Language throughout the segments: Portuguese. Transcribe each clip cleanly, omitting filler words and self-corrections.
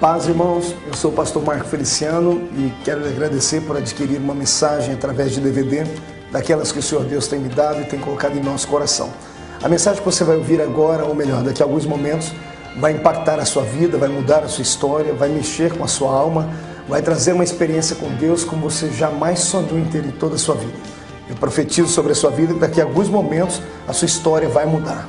Paz, irmãos, eu sou o pastor Marco Feliciano e quero lhe agradecer por adquirir uma mensagem através de DVD, daquelas que o Senhor Deus tem me dado e tem colocado em nosso coração. A mensagem que você vai ouvir agora, ou melhor, daqui a alguns momentos, vai impactar a sua vida, vai mudar a sua história, vai mexer com a sua alma, vai trazer uma experiência com Deus como você jamais sonhou em ter em toda a sua vida. Eu profetizo sobre a sua vida que daqui a alguns momentos a sua história vai mudar.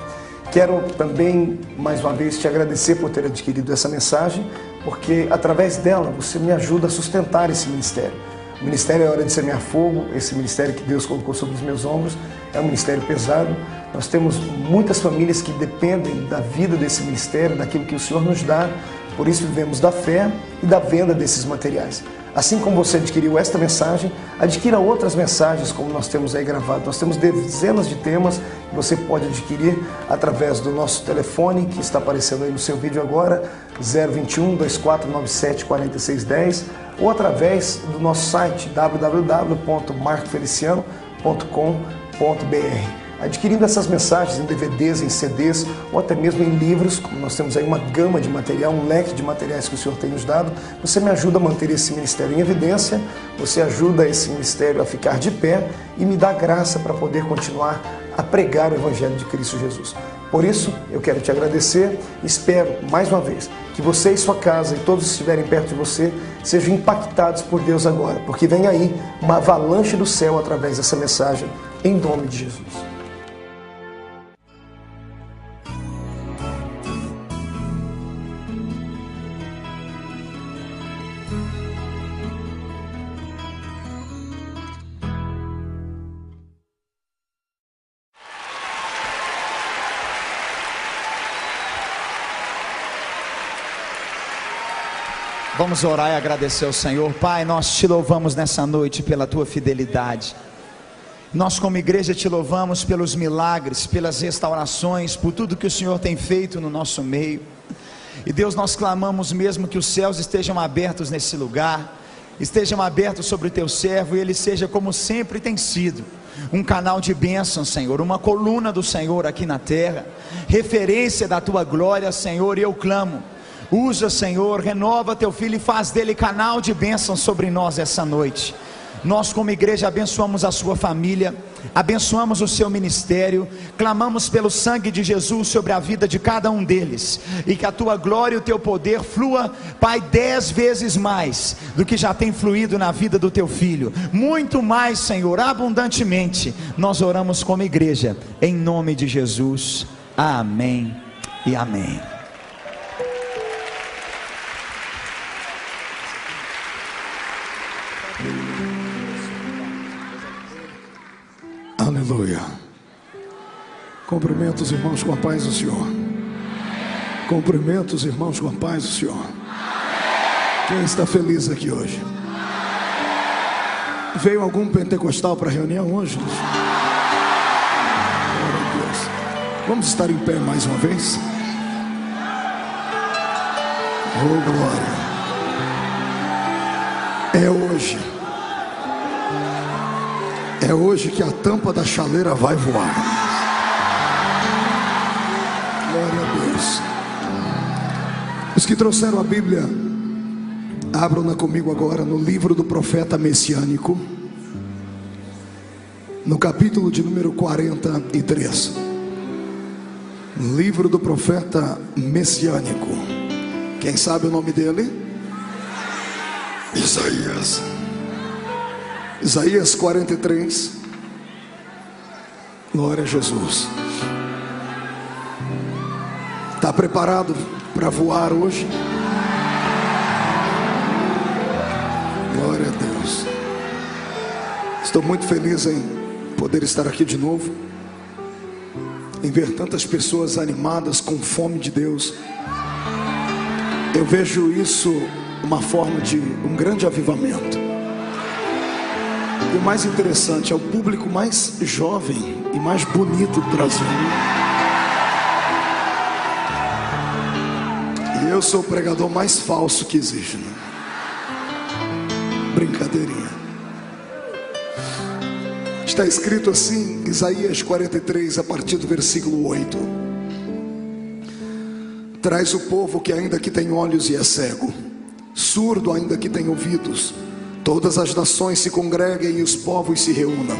Quero também, mais uma vez, te agradecer por ter adquirido essa mensagem, porque através dela você me ajuda a sustentar esse ministério. O ministério É Hora de Semear Fogo, esse ministério que Deus colocou sobre os meus ombros, é um ministério pesado. Nós temos muitas famílias que dependem da vida desse ministério, daquilo que o Senhor nos dá, por isso vivemos da fé e da venda desses materiais. Assim como você adquiriu esta mensagem, adquira outras mensagens como nós temos aí gravado. Nós temos dezenas de temas que você pode adquirir através do nosso telefone, que está aparecendo aí no seu vídeo agora, 021-2497-4610, ou através do nosso site, www.marcofeliciano.com.br. Adquirindo essas mensagens em DVDs, em CDs ou até mesmo em livros, como nós temos aí uma gama de material, um leque de materiais que o Senhor tem nos dado, você me ajuda a manter esse ministério em evidência, você ajuda esse ministério a ficar de pé e me dá graça para poder continuar a pregar o Evangelho de Cristo Jesus. Por isso, eu quero te agradecer, espero, mais uma vez, que você e sua casa e todos que estiverem perto de você sejam impactados por Deus agora, porque vem aí uma avalanche do céu através dessa mensagem, em nome de Jesus. Vamos orar e agradecer ao Senhor. Pai, nós te louvamos nessa noite pela tua fidelidade. Nós como igreja te louvamos pelos milagres, pelas restaurações, por tudo que o Senhor tem feito no nosso meio. E Deus, nós clamamos mesmo que os céus estejam abertos nesse lugar, estejam abertos sobre o teu servo e ele seja como sempre tem sido, um canal de bênção, Senhor, uma coluna do Senhor aqui na terra, referência da tua glória, Senhor. E eu clamo, usa, Senhor, renova teu filho e faz dele canal de bênção sobre nós essa noite. Nós como igreja abençoamos a sua família, abençoamos o seu ministério, clamamos pelo sangue de Jesus sobre a vida de cada um deles, e que a tua glória e o teu poder flua, Pai, 10 vezes mais do que já tem fluído na vida do teu filho, muito mais, Senhor, abundantemente. Nós oramos como igreja, em nome de Jesus, amém e amém. Aleluia. Cumprimento os irmãos com a paz do Senhor. Cumprimento os irmãos com a paz do Senhor. Quem está feliz aqui hoje? Veio algum pentecostal para a reunião hoje? Glória a Deus. Vamos estar em pé mais uma vez? Oh, glória. É hoje. É hoje que a tampa da chaleira vai voar. Glória a Deus. Os que trouxeram a Bíblia, abram-na comigo agora no livro do profeta messiânico, no capítulo de número 43. Livro do profeta messiânico. Quem sabe o nome dele? Isaías. Isaías 43. Glória a Jesus. Está preparado para voar hoje? Glória a Deus. Estou muito feliz em poder estar aqui de novo, em ver tantas pessoas animadas com fome de Deus. Eu vejo isso uma forma de um grande avivamento. E o mais interessante, é o público mais jovem e mais bonito do Brasil. E eu sou o pregador mais falso que existe, né? Brincadeirinha. Está escrito assim, Isaías 43, a partir do versículo 8. Traz o povo que ainda que tem olhos e é cego. surdo ainda que tenha ouvidos. Todas as nações se congreguem e os povos se reúnam.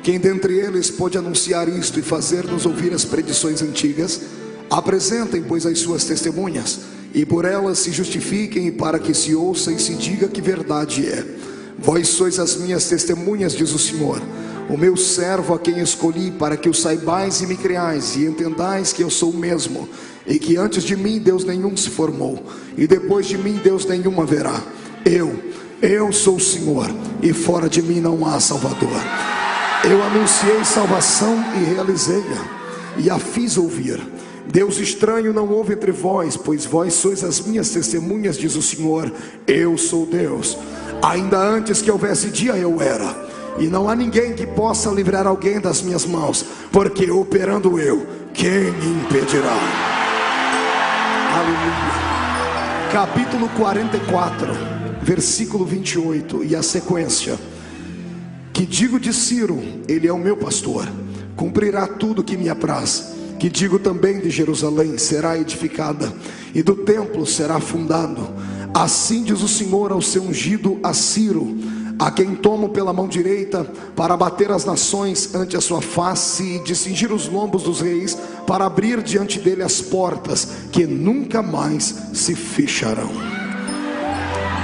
Quem dentre eles pode anunciar isto e fazer-nos ouvir as predições antigas? Apresentem, pois, as suas testemunhas, e por elas se justifiquem, e para que se ouça e se diga que verdade é. Vós sois as minhas testemunhas, diz o Senhor, o meu servo a quem escolhi, para que o saibais e me creais, e entendais que eu sou o mesmo, e que antes de mim Deus nenhum se formou, e depois de mim Deus nenhum haverá. Eu sou o Senhor, e fora de mim não há Salvador. Eu anunciei salvação e realizei-a, e a fiz ouvir. Deus estranho não houve entre vós, pois vós sois as minhas testemunhas, diz o Senhor. Eu sou Deus. Ainda antes que houvesse dia eu era, e não há ninguém que possa livrar alguém das minhas mãos, porque operando eu, quem me impedirá? Aleluia. Capítulo 44, versículo 28, e a sequência. Que digo de Ciro, ele é o meu pastor, cumprirá tudo que me apraz. Que digo também de Jerusalém, será edificada, e do templo será fundado. Assim diz o Senhor ao seu ungido, a Ciro, a quem tomo pela mão direita, para bater as nações ante a sua face, e de cingir os lombos dos reis, para abrir diante dele as portas, que nunca mais se fecharão.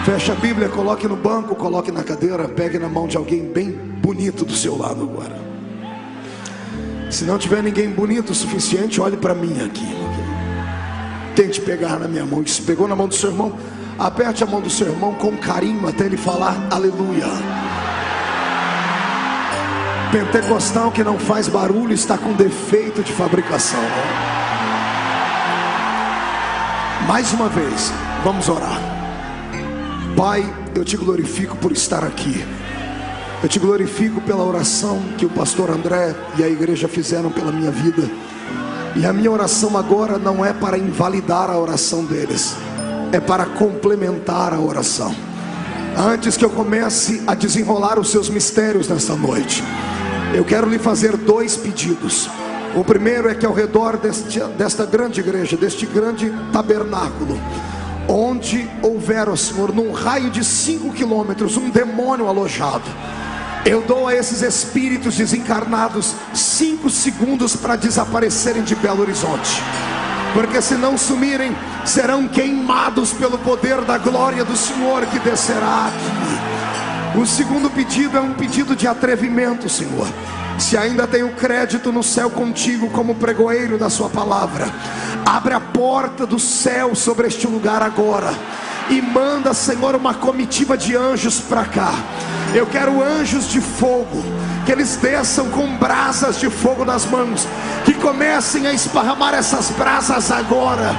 Feche a Bíblia, coloque no banco, coloque na cadeira, pegue na mão de alguém bem bonito do seu lado agora. Se não tiver ninguém bonito o suficiente, olhe para mim aqui. Tente pegar na minha mão. Se pegou na mão do seu irmão, aperte a mão do seu irmão com carinho até ele falar aleluia. Pentecostal que não faz barulho está com defeito de fabricação. Mais uma vez, vamos orar. Pai, eu te glorifico por estar aqui. Eu te glorifico pela oração que o pastor André e a igreja fizeram pela minha vida. E a minha oração agora não é para invalidar a oração deles, é para complementar a oração. Antes que eu comece a desenrolar os seus mistérios nesta noite, eu quero lhe fazer dois pedidos. O primeiro é que ao redor desta grande igreja, deste grande tabernáculo, onde houver, ó Senhor, num raio de 5 quilômetros, um demônio alojado, eu dou a esses espíritos desencarnados 5 segundos para desaparecerem de Belo Horizonte, porque se não sumirem, serão queimados pelo poder da glória do Senhor que descerá aqui. O segundo pedido é um pedido de atrevimento, Senhor. Se ainda tenho crédito no céu contigo como pregoeiro da sua palavra, abre a porta do céu sobre este lugar agora e manda, Senhor, uma comitiva de anjos para cá. Eu quero anjos de fogo, que eles desçam com brasas de fogo nas mãos, que comecem a esparramar essas brasas agora.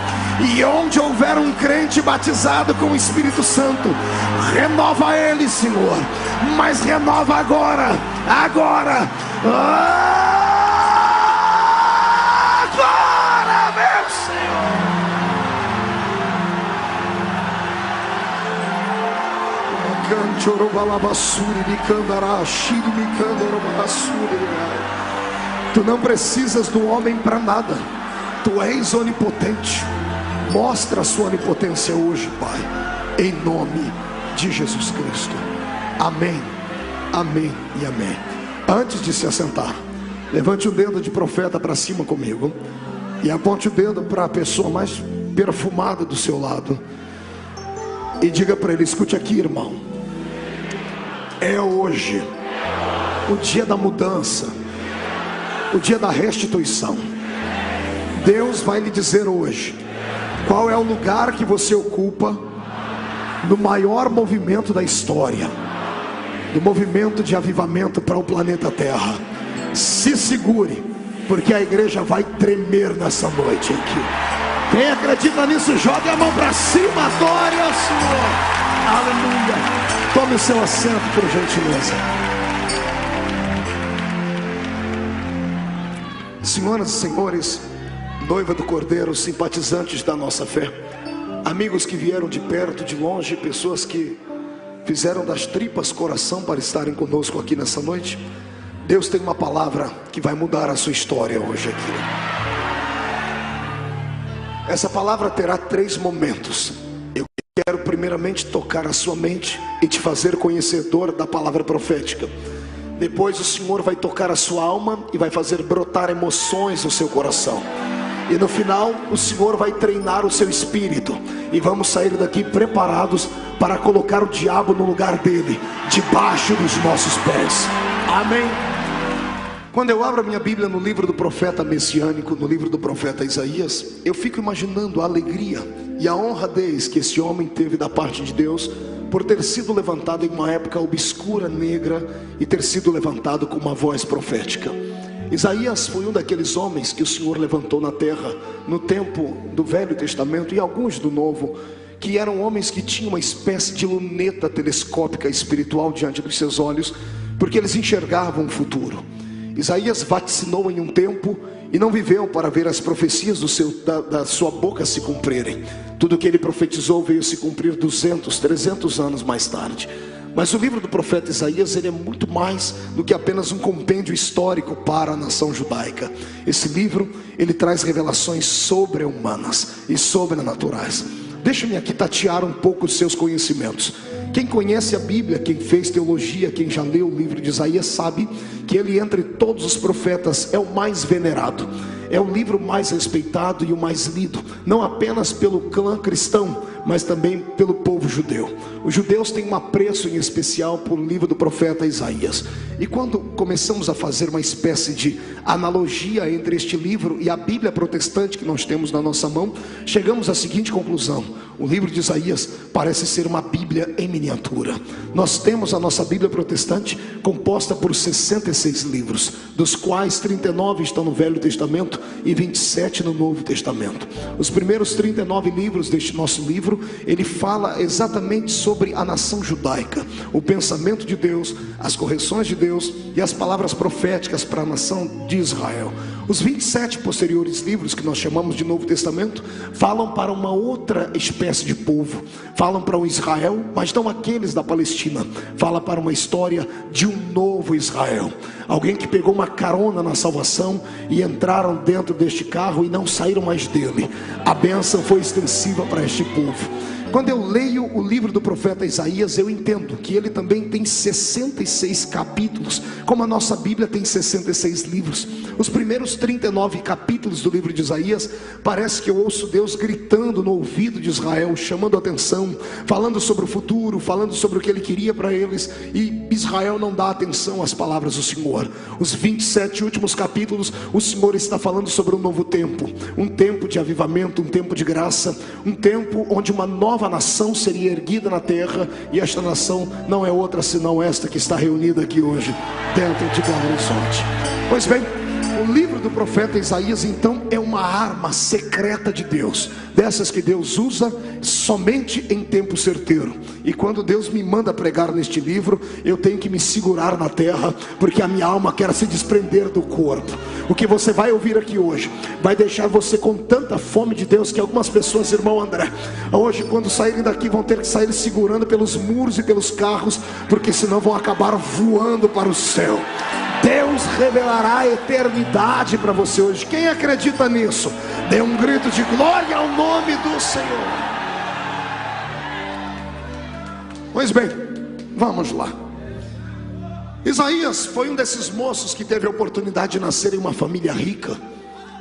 E onde houver um crente batizado com o Espírito Santo, renova ele, Senhor, mas renova agora, agora, agora, meu Senhor. Tu não precisas do homem para nada, tu és onipotente. Mostra a sua onipotência hoje, Pai, em nome de Jesus Cristo. Amém, amém e amém. Antes de se assentar, levante o dedo de profeta para cima comigo e aponte o dedo para a pessoa mais perfumada do seu lado e diga para ele: escute aqui, irmão, é hoje o dia da mudança, o dia da restituição. Deus vai lhe dizer hoje qual é o lugar que você ocupa no maior movimento da história, do movimento de avivamento para o planeta Terra. Se segure, porque a igreja vai tremer nessa noite aqui. Quem acredita nisso, jogue a mão para cima, adore ao Senhor. Aleluia. Tome o seu assento, por gentileza. Senhoras e senhores, noiva do Cordeiro, simpatizantes da nossa fé, amigos que vieram de perto, de longe, pessoas que fizeram das tripas coração para estarem conosco aqui nessa noite, Deus tem uma palavra que vai mudar a sua história hoje aqui. Essa palavra terá 3 momentos. Eu quero primeiro primeiramente tocar a sua mente e te fazer conhecedor da palavra profética. Depois o Senhor vai tocar a sua alma e vai fazer brotar emoções no seu coração. E no final o Senhor vai treinar o seu espírito. E vamos sair daqui preparados para colocar o diabo no lugar dele, debaixo dos nossos pés. Amém. Quando eu abro a minha Bíblia no livro do profeta messiânico, no livro do profeta Isaías, eu fico imaginando a alegria e a honradez que esse homem teve da parte de Deus, por ter sido levantado em uma época obscura, negra, e ter sido levantado com uma voz profética. Isaías foi um daqueles homens que o Senhor levantou na terra, no tempo do Velho Testamento e alguns do Novo, que eram homens que tinham uma espécie de luneta telescópica espiritual diante dos seus olhos, porque eles enxergavam o futuro. Isaías vaticinou em um tempo e não viveu para ver as profecias da sua boca se cumprirem. Tudo que ele profetizou veio se cumprir 200, 300 anos mais tarde. Mas o livro do profeta Isaías, ele é muito mais do que apenas um compêndio histórico para a nação judaica. Esse livro, ele traz revelações sobre-humanas e sobrenaturais. Deixa-me aqui tatear um pouco os seus conhecimentos. Quem conhece a Bíblia, quem fez teologia, quem já leu o livro de Isaías, sabe que ele, entre todos os profetas, é o mais venerado. É o livro mais respeitado e o mais lido, não apenas pelo clã cristão, mas também pelo povo judeu. Os judeus têm um apreço em especial por o livro do profeta Isaías. E quando começamos a fazer uma espécie de analogia entre este livro e a Bíblia protestante que nós temos na nossa mão, chegamos à seguinte conclusão: o livro de Isaías parece ser uma Bíblia em miniatura. Nós temos a nossa Bíblia protestante composta por 66 livros, dos quais 39 estão no Velho Testamento e 27 no Novo Testamento. Os primeiros 39 livros deste nosso livro, ele fala exatamente sobre a nação judaica, o pensamento de Deus, as correções de Deus e as palavras proféticas para a nação de Israel. Os 27 posteriores livros, que nós chamamos de Novo Testamento, falam para uma outra espécie de povo, falam para o Israel, mas não aqueles da Palestina. Fala para uma história de um novo Israel, alguém que pegou uma carona na salvação e entraram dentro deste carro e não saíram mais dele. A bênção foi extensiva para este povo. Quando eu leio o livro do profeta Isaías, eu entendo que ele também tem 66 capítulos, como a nossa Bíblia tem 66 livros. Os primeiros 39 capítulos do livro de Isaías, parece que eu ouço Deus gritando no ouvido de Israel, chamando a atenção, falando sobre o futuro, falando sobre o que ele queria para eles, e Israel não dá atenção às palavras do Senhor. Os 27 últimos capítulos, o Senhor está falando sobre um novo tempo, um tempo de avivamento, um tempo de graça, um tempo onde uma nova nação seria erguida na terra, e esta nação não é outra senão esta que está reunida aqui hoje dentro de Belo Horizonte. Pois bem, o livro do profeta Isaías então é uma arma secreta de Deus, dessas que Deus usa somente em tempo certeiro. E quando Deus me manda pregar neste livro, eu tenho que me segurar na terra, porque a minha alma quer se desprender do corpo. O que você vai ouvir aqui hoje vai deixar você com tanta fome de Deus, que algumas pessoas, irmão André, hoje quando saírem daqui vão ter que sair segurando pelos muros e pelos carros, porque senão vão acabar voando para o céu. Deus revelará a eternidade para você hoje. Quem acredita nisso, dê um grito de glória ao nome do Senhor. Pois bem, vamos lá. Isaías foi um desses moços que teve a oportunidade de nascer em uma família rica.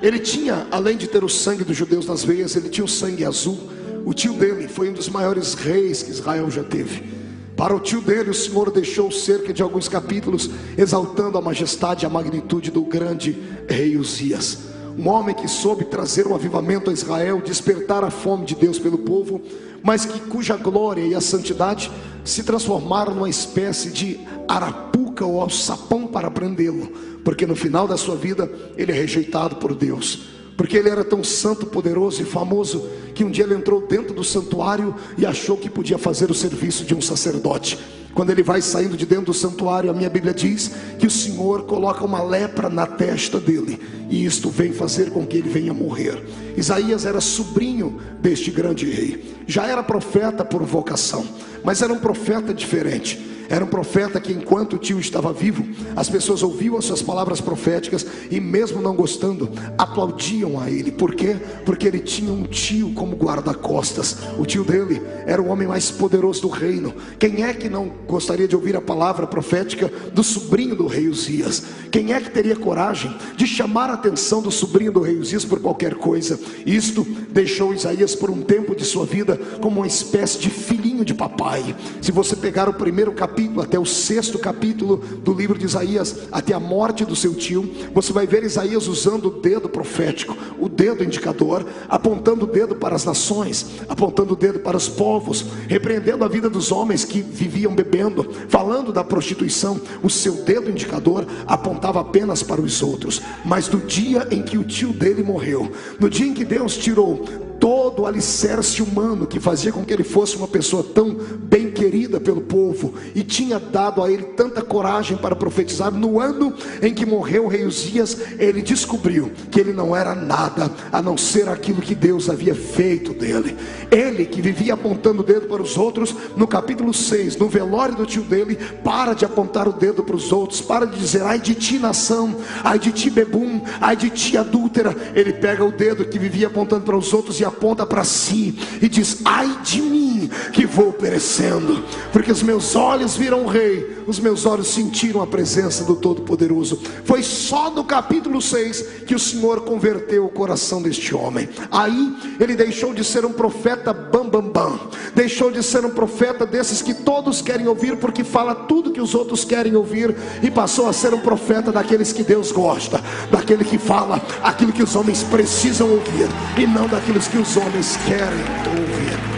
Ele tinha, além de ter o sangue dos judeus nas veias, ele tinha o sangue azul. O tio dele foi um dos maiores reis que Israel já teve. Para o tio dele, o Senhor deixou cerca de alguns capítulos exaltando a majestade e a magnitude do grande rei Uzias. Um homem que soube trazer um avivamento a Israel, despertar a fome de Deus pelo povo, mas cuja glória e a santidade se transformaram numa espécie de arapuca ou alçapão para prendê-lo, porque no final da sua vida ele é rejeitado por Deus. Porque ele era tão santo, poderoso e famoso, que um dia ele entrou dentro do santuário e achou que podia fazer o serviço de um sacerdote. Quando ele vai saindo de dentro do santuário, a minha Bíblia diz que o Senhor coloca uma lepra na testa dele, e isto vem fazer com que ele venha morrer. Isaías era sobrinho deste grande rei, já era profeta por vocação, mas era um profeta diferente. Era um profeta que, enquanto o tio estava vivo, as pessoas ouviam as suas palavras proféticas e, mesmo não gostando, aplaudiam a ele. Por quê? Porque ele tinha um tio como guarda-costas. O tio dele era o homem mais poderoso do reino. Quem é que não gostaria de ouvir a palavra profética do sobrinho do rei Uzias? Quem é que teria coragem de chamar a atenção do sobrinho do rei Uzias por qualquer coisa? Isto deixou Isaías por um tempo de sua vida como uma espécie de filhinho de papai. Se você pegar o primeiro capítulo até o sexto capítulo do livro de Isaías, até a morte do seu tio, você vai ver Isaías usando o dedo profético, o dedo indicador, apontando o dedo para as nações, apontando o dedo para os povos, repreendendo a vida dos homens que viviam bebendo, falando da prostituição. O seu dedo indicador apontava apenas para os outros. Mas no dia em que o tio dele morreu, no dia em que Deus tirou todo o alicerce humano que fazia com que ele fosse uma pessoa tão bem querida pelo povo, e tinha dado a ele tanta coragem para profetizar, no ano em que morreu o rei Uzias, ele descobriu que ele não era nada a não ser aquilo que Deus havia feito dele. Ele que vivia apontando o dedo para os outros, no capítulo 6, no velório do tio dele, para de apontar o dedo para os outros, para de dizer: ai de ti nação, ai de ti bebum, ai de ti adúltera. Ele pega o dedo que vivia apontando para os outros e aponta para si e diz: ai de mim que vou perecendo, porque os meus olhos viram o rei, os meus olhos sentiram a presença do Todo-Poderoso. Foi só no capítulo 6 que o Senhor converteu o coração deste homem. Aí ele deixou de ser um profeta bam, deixou de ser um profeta desses que todos querem ouvir porque fala tudo que os outros querem ouvir, e passou a ser um profeta daqueles que Deus gosta, daquele que fala aquilo que os homens precisam ouvir e não daqueles que os homens querem ouvir.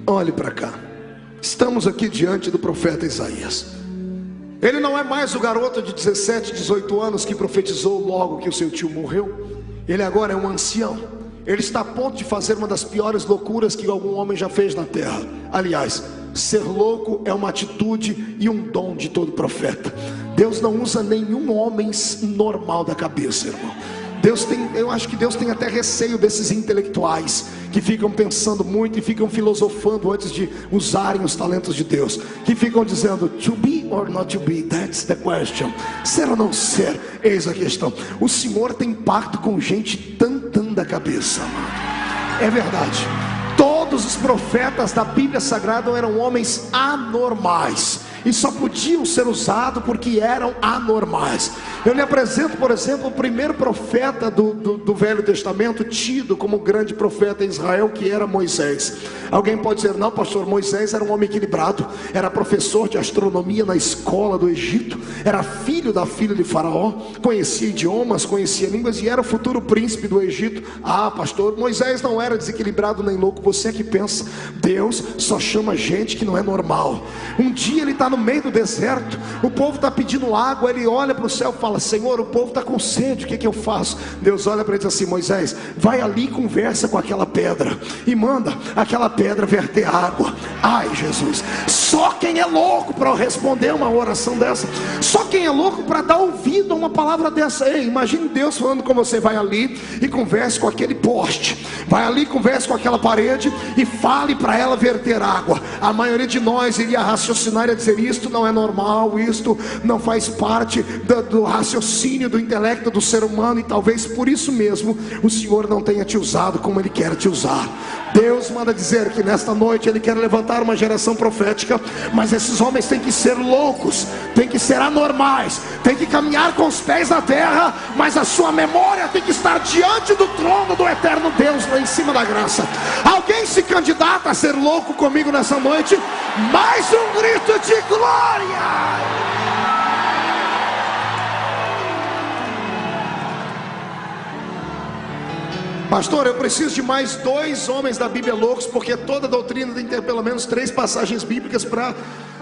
Olhe para cá, estamos aqui diante do profeta Isaías. Ele não é mais o garoto de 17, 18 anos que profetizou logo que o seu tio morreu. Ele agora é um ancião. Ele está a ponto de fazer uma das piores loucuras que algum homem já fez na terra. Aliás, ser louco é uma atitude e um dom de todo profeta. Deus não usa nenhum homem normal da cabeça, irmão. Eu acho que Deus tem até receio desses intelectuais que ficam pensando muito e ficam filosofando antes de usarem os talentos de Deus, que ficam dizendo: to be or not to be, that's the question. Ser ou não ser, eis a questão. O Senhor tem pacto com gente tantã da cabeça, mano. É verdade. Todos os profetas da Bíblia Sagrada eram homens anormais e só podiam ser usados porque eram anormais. Eu lhe apresento, por exemplo, o primeiro profeta do Velho Testamento tido como grande profeta em Israel, que era Moisés. Alguém pode dizer: não, pastor, Moisés era um homem equilibrado, era professor de astronomia na escola do Egito, era filho da filha de Faraó, conhecia idiomas, conhecia línguas e era o futuro príncipe do Egito. Ah, pastor, Moisés não era desequilibrado nem louco. Você é que pensa. Deus só chama gente que não é normal. Um dia ele está no meio do deserto, o povo está pedindo água, ele olha para o céu e fala: Senhor, o povo está com sede, o que eu faço? Deus olha para ele e diz assim: Moisés, vai ali e conversa com aquela pedra e manda aquela pedra verter água. Ai, Jesus, só quem é louco para responder uma oração dessa, só quem é louco para dar ouvido a uma palavra dessa. Ei, imagine Deus falando com você: vai ali e converse com aquele poste, vai ali e converse com aquela parede e fale para ela verter água. A maioria de nós iria raciocinar e dizer: isto não é normal, isto não faz parte do raciocínio, do intelecto do ser humano. E talvez por isso mesmo o Senhor não tenha te usado como Ele quer te usar. Deus manda dizer que nesta noite Ele quer levantar uma geração profética, mas esses homens têm que ser loucos, têm que ser anormais, têm que caminhar com os pés na terra, mas a sua memória tem que estar diante do trono do eterno Deus, lá em cima da graça. Alguém se candidata a ser louco comigo nessa noite? Mais um grito de glória! Pastor, eu preciso de mais 2 homens da Bíblia loucos, porque toda doutrina tem que ter pelo menos 3 passagens bíblicas para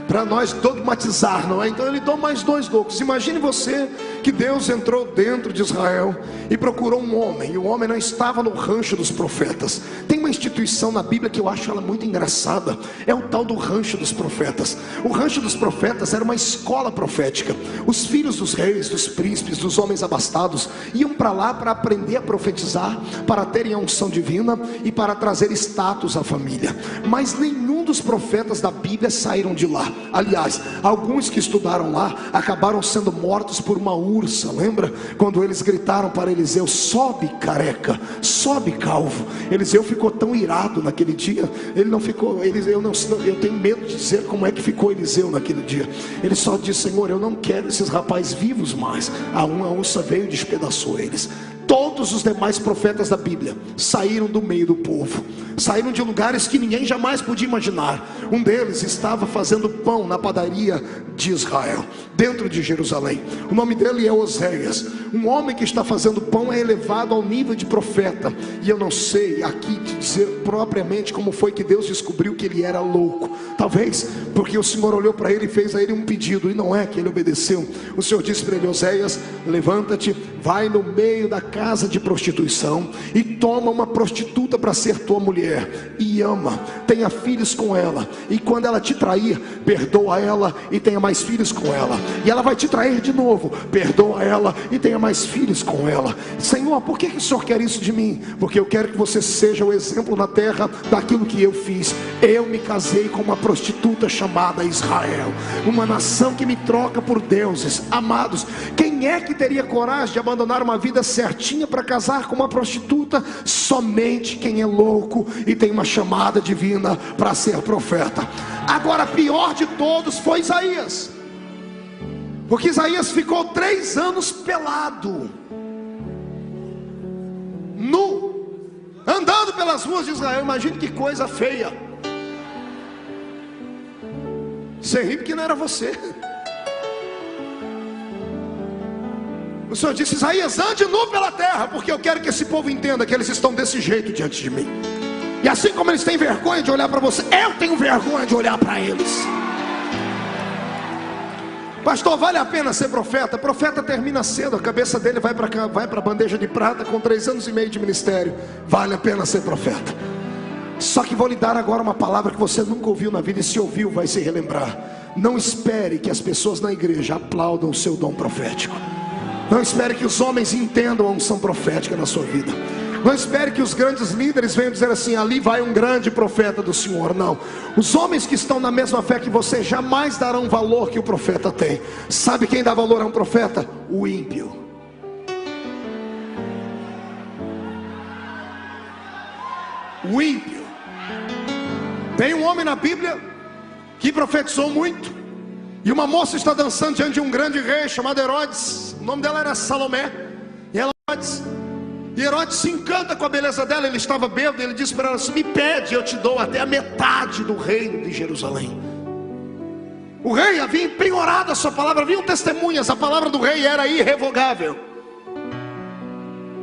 para nós dogmatizar, não é? Então ele dá mais 2 loucos. Imagine você que Deus entrou dentro de Israel e procurou um homem, e o homem não estava no rancho dos profetas. Tem uma instituição na Bíblia que eu acho ela muito engraçada, é o tal do rancho dos profetas. O rancho dos profetas era uma escola profética. Os filhos dos reis, dos príncipes, dos homens abastados iam para lá para aprender a profetizar, para terem a unção divina e para trazer status à família. Mas nenhum dos profetas da Bíblia saíram de lá. Aliás, alguns que estudaram lá acabaram sendo mortos por uma ursa. Lembra quando eles gritaram para Eliseu: sobe careca, sobe calvo? Eliseu ficou tão irado naquele dia. Ele não ficou, eu tenho medo de dizer como é que ficou Eliseu naquele dia. Ele só disse: Senhor, eu não quero esses rapazes vivos mais. A ursa veio e despedaçou eles. Todos os demais profetas da Bíblia saíram do meio do povo, saíram de lugares que ninguém jamais podia imaginar. Um deles estava fazendo pão na padaria de Israel, dentro de Jerusalém. O nome dele é Oséias. Um homem que está fazendo pão é elevado ao nível de profeta. E eu não sei aqui dizer propriamente como foi que Deus descobriu que ele era louco. Talvez porque o Senhor olhou para ele e fez a ele um pedido, e não é que ele obedeceu. O Senhor disse para ele: Oséias, levanta-te, vai no meio da casa de prostituição e toma uma prostituta para ser tua mulher, e ama, tenha filhos com ela, e quando ela te trair, perdoa ela e tenha mais filhos com ela, e ela vai te trair de novo, perdoa ela e tenha mais filhos com ela. Senhor, por que o Senhor quer isso de mim? Porque eu quero que você seja o exemplo na terra daquilo que eu fiz. Eu me casei com uma prostituta chamada Israel, uma nação que me troca por deuses. Amados, quem é que teria coragem de abandonar uma vida certinha para casar com uma prostituta? Somente quem é louco e tem uma chamada divina para ser profeta. Agora, pior de todos foi Isaías, porque Isaías ficou 3 anos pelado, nu, andando pelas ruas de Israel. Imagine que coisa feia. Você ri porque não era você. O Senhor disse: Isaías, ande nu pela terra, porque eu quero que esse povo entenda que eles estão desse jeito diante de mim. E assim como eles têm vergonha de olhar para você, eu tenho vergonha de olhar para eles. Pastor, vale a pena ser profeta? Profeta termina cedo, a cabeça dele vai para a bandeja de prata com 3 anos e meio de ministério. Vale a pena ser profeta. Só que vou lhe dar agora uma palavra que você nunca ouviu na vida, e se ouviu vai se relembrar. Não espere que as pessoas na igreja aplaudam o seu dom profético. Não espere que os homens entendam a unção profética na sua vida. Não espere que os grandes líderes venham dizer assim: ali vai um grande profeta do Senhor. Não, os homens que estão na mesma fé que você jamais darão o valor que o profeta tem. Sabe quem dá valor a um profeta? O ímpio. O ímpio. Tem um homem na Bíblia que profetizou muito, e uma moça está dançando diante de um grande rei chamado Herodes. O nome dela era Salomé. E Herodes se encanta com a beleza dela. Ele estava bêbado, ele disse para ela: se me pede, eu te dou até a metade do reino de Jerusalém. O rei havia empenhorado a sua palavra, haviam testemunhas, a palavra do rei era irrevogável.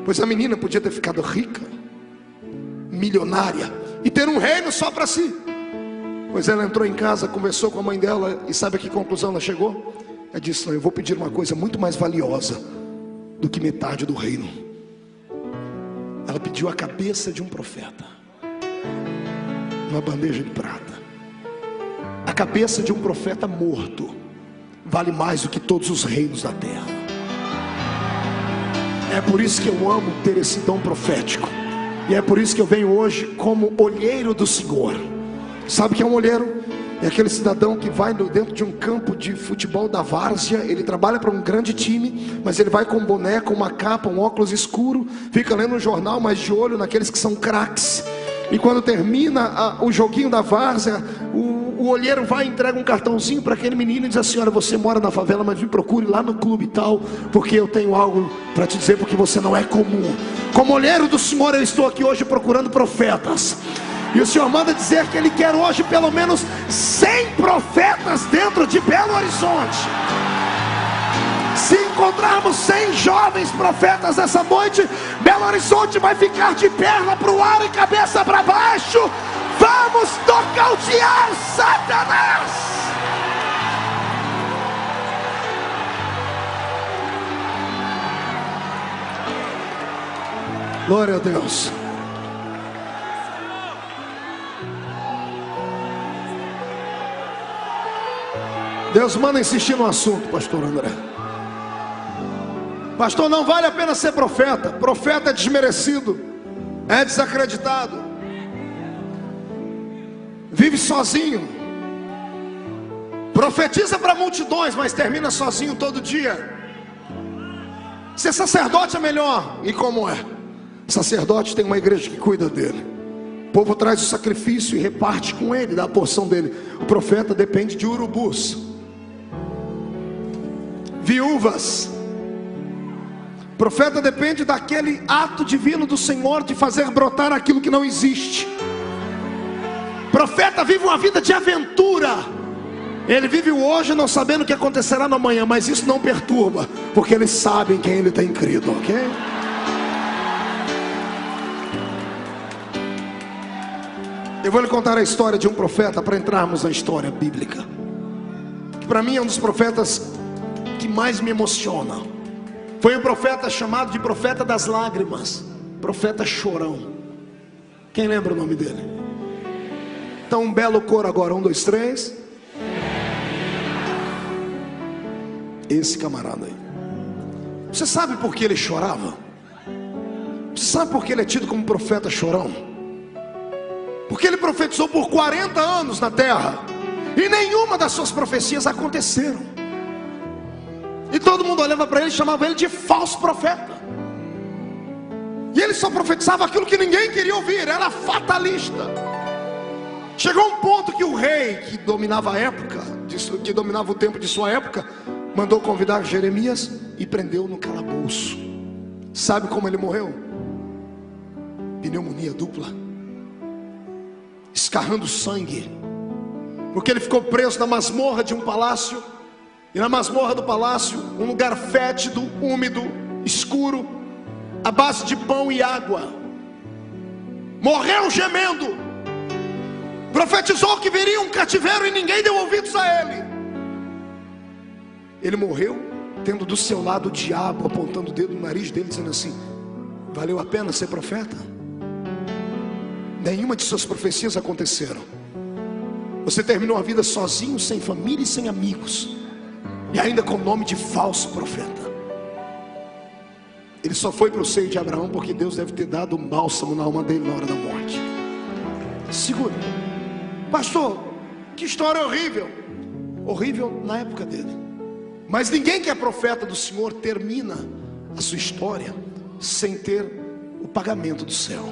Pois a menina podia ter ficado rica, milionária, e ter um reino só para si. Pois ela entrou em casa, conversou com a mãe dela, e sabe a que conclusão ela chegou? Ela disse: não, eu vou pedir uma coisa muito mais valiosa do que metade do reino. Ela pediu a cabeça de um profeta, numa bandeja de prata. A cabeça de um profeta morto vale mais do que todos os reinos da terra. É por isso que eu amo ter esse dom profético, e é por isso que eu venho hoje como olheiro do Senhor. Sabe o que é um olheiro? É aquele cidadão que vai dentro de um campo de futebol da várzea. Ele trabalha para um grande time, mas ele vai com um boné, com uma capa, um óculos escuro, fica lendo um jornal, mas de olho naqueles que são craques. E quando termina o joguinho da várzea, o olheiro vai e entrega um cartãozinho para aquele menino e diz assim: olha, você mora na favela, mas me procure lá no clube e tal, porque eu tenho algo para te dizer, porque você não é comum. Como olheiro do Senhor, eu estou aqui hoje procurando profetas. E o Senhor manda dizer que Ele quer hoje pelo menos 100 profetas dentro de Belo Horizonte. Se encontrarmos 100 jovens profetas essa noite, Belo Horizonte vai ficar de perna para o ar e cabeça para baixo. Vamos nocautear Satanás. Glória a Deus. Deus manda insistir no assunto, pastor André. Pastor, não vale a pena ser profeta. Profeta é desmerecido, é desacreditado, vive sozinho, profetiza para multidões, mas termina sozinho todo dia. Ser sacerdote é melhor. E como é? Sacerdote tem uma igreja que cuida dele. O povo traz o sacrifício e reparte com ele, dá a porção dele. O profeta depende de urubus, viúvas. O profeta depende daquele ato divino do Senhor de fazer brotar aquilo que não existe. O profeta vive uma vida de aventura. Ele vive o hoje não sabendo o que acontecerá no amanhã, mas isso não perturba, porque eles sabem quem ele tem crido, ok? Eu vou lhe contar a história de um profeta para entrarmos na história bíblica, que para mim é um dos profetas que mais me emociona. Foi um profeta chamado de profeta das lágrimas, profeta chorão. Quem lembra o nome dele? Então um belo coro agora, 1, 2, 3. Esse camarada aí. Você sabe por que ele chorava? Você sabe por que ele é tido como profeta chorão? Porque ele profetizou por 40 anos na terra, e nenhuma das suas profecias aconteceram. E todo mundo olhava para ele e chamava ele de falso profeta. E ele só profetizava aquilo que ninguém queria ouvir, era fatalista. Chegou um ponto que o rei que dominava a época, que dominava o tempo de sua época, mandou convidar Jeremias e prendeu no calabouço. Sabe como ele morreu? Pneumonia dupla, escarrando sangue, porque ele ficou preso na masmorra de um palácio. E na masmorra do palácio, um lugar fétido, úmido, escuro, à base de pão e água. Morreu gemendo. Profetizou que viria um cativeiro e ninguém deu ouvidos a ele. Ele morreu tendo do seu lado o diabo apontando o dedo no nariz dele, dizendo assim: valeu a pena ser profeta? Nenhuma de suas profecias aconteceram. Você terminou a vida sozinho, sem família e sem amigos, e ainda com o nome de falso profeta. Ele só foi para o seio de Abraão porque Deus deve ter dado um bálsamo na alma dele na hora da morte. Segura. Pastor, que história horrível. Horrível na época dele. Mas ninguém que é profeta do Senhor termina a sua história sem ter o pagamento do céu.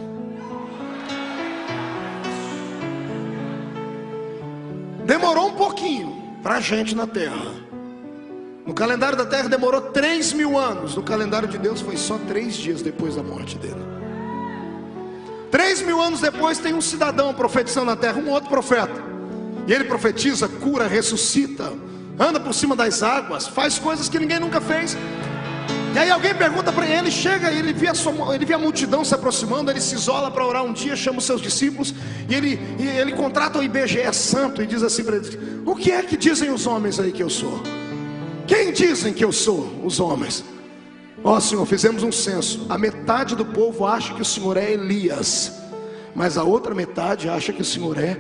Demorou um pouquinho para a gente na terra. No calendário da terra demorou 3.000 anos. No calendário de Deus foi só 3 dias depois da morte dele. 3.000 anos depois tem um cidadão profetizando na terra, um outro profeta. E ele profetiza, cura, ressuscita, anda por cima das águas, faz coisas que ninguém nunca fez. E aí alguém pergunta para ele, chega, ele vê a multidão se aproximando, ele se isola para orar um dia, chama os seus discípulos, e ele contrata o IBGE santo e diz assim para eles: o que é que dizem os homens aí que eu sou? Quem dizem que eu sou, os homens? Ó Senhor, fizemos um censo. A metade do povo acha que o Senhor é Elias, mas a outra metade acha que o Senhor é...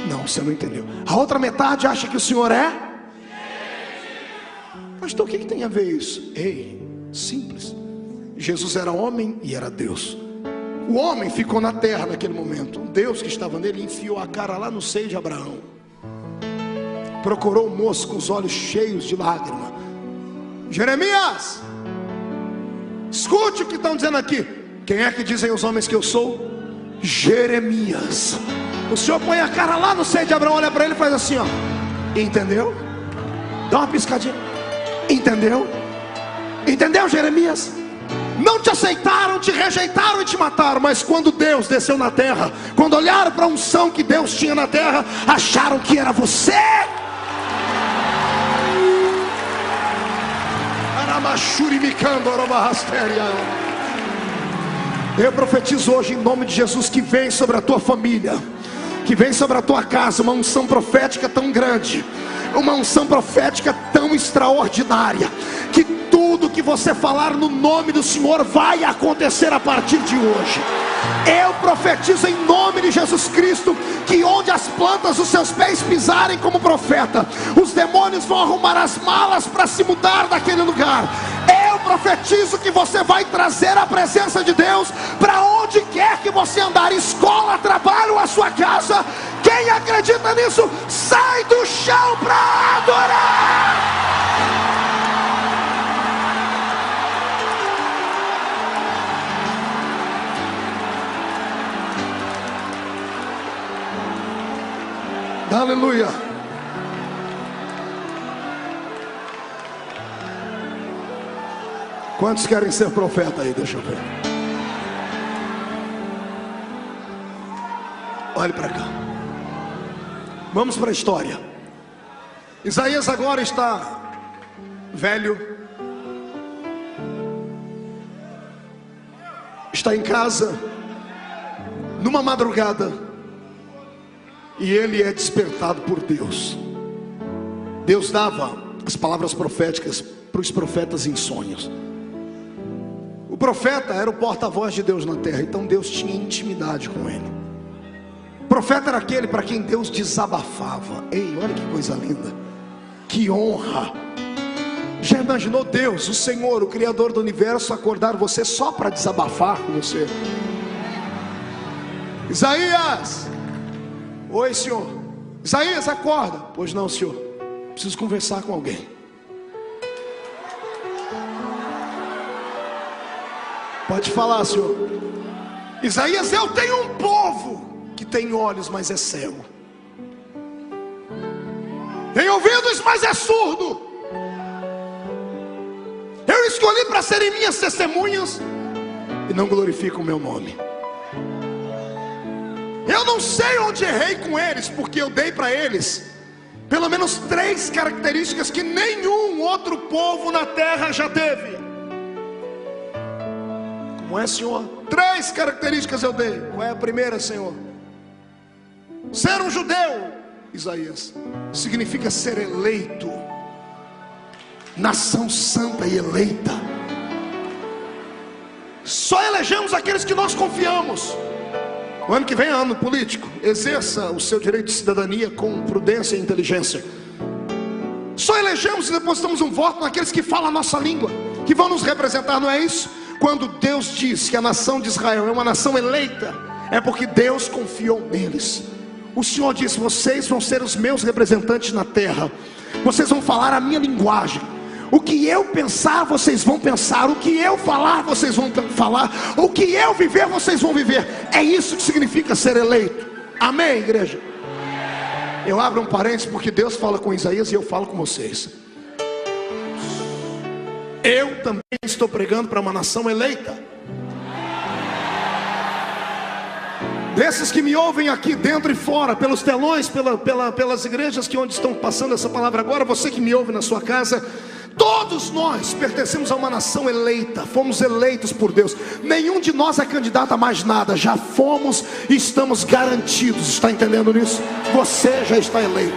Não, você não entendeu. A outra metade acha que o Senhor é... Pastor, o que tem a ver isso? Ei, simples. Jesus era homem e era Deus. O homem ficou na terra naquele momento. O Deus que estava nele enfiou a cara lá no seio de Abraão. Procurou o moço com os olhos cheios de lágrima. Jeremias, escute o que estão dizendo aqui. Quem é que dizem os homens que eu sou? Jeremias. O Senhor põe a cara lá no seio de Abraão, olha para ele e faz assim, ó. Entendeu? Dá uma piscadinha. Entendeu? Entendeu, Jeremias? Não te aceitaram, te rejeitaram e te mataram. Mas quando Deus desceu na terra, quando olharam para a unção que Deus tinha na terra, acharam que era você. Eu profetizo hoje em nome de Jesus que vem sobre a tua família, que vem sobre a tua casa uma unção profética tão grande, uma unção profética tão extraordinária, que tudo que você falar no nome do Senhor vai acontecer a partir de hoje. Eu profetizo em nome de Jesus Cristo que onde as plantas dos seus pés pisarem como profeta, os demônios vão arrumar as malas para se mudar daquele lugar. Eu profetizo que você vai trazer a presença de Deus para onde quer que você andar, escola, trabalho, a sua casa. Quem acredita nisso, sai do chão para adorar. Aleluia. Quantos querem ser profeta aí? Deixa eu ver. Olhe para cá. Vamos para a história. Isaías agora está velho, está em casa, numa madrugada, e ele é despertado por Deus. Deus dava as palavras proféticas para os profetas em sonhos. O profeta era o porta-voz de Deus na terra, então Deus tinha intimidade com ele. O profeta era aquele para quem Deus desabafava. Ei, olha que coisa linda, que honra. Já imaginou Deus, o Senhor, o Criador do universo, acordar você só para desabafar com você? Isaías! Oi, senhor. Isaías, acorda. Pois não, senhor, preciso conversar com alguém. Pode falar, senhor. Isaías, eu tenho um povo que tem olhos, mas é cego, tem ouvidos, mas é surdo. Eu escolhi para serem minhas testemunhas e não glorificam o meu nome. Eu não sei onde errei com eles, porque eu dei para eles pelo menos 3 características que nenhum outro povo na terra já teve. Como é, senhor? 3 características eu dei. Qual é a primeira, senhor? Ser um judeu, Isaías, significa ser eleito, nação santa e eleita. Só elegemos aqueles que nós confiamos. O ano que vem é ano político. Exerça o seu direito de cidadania com prudência e inteligência. Só elegemos e depositamos um voto naqueles que falam a nossa língua, que vão nos representar, não é isso? Quando Deus diz que a nação de Israel é uma nação eleita, é porque Deus confiou neles. O Senhor disse: vocês vão ser os meus representantes na terra, vocês vão falar a minha linguagem. O que eu pensar, vocês vão pensar. O que eu falar, vocês vão falar. O que eu viver, vocês vão viver. É isso que significa ser eleito. Amém, igreja? Eu abro um parênteses porque Deus fala com Isaías e eu falo com vocês. Eu também estou pregando para uma nação eleita. Desses que me ouvem aqui dentro e fora, pelos telões, pelas igrejas que onde estão passando essa palavra agora, você que me ouve na sua casa, todos nós pertencemos a uma nação eleita, fomos eleitos por Deus. Nenhum de nós é candidato a mais nada, já fomos e estamos garantidos. Está entendendo nisso? Você já está eleito.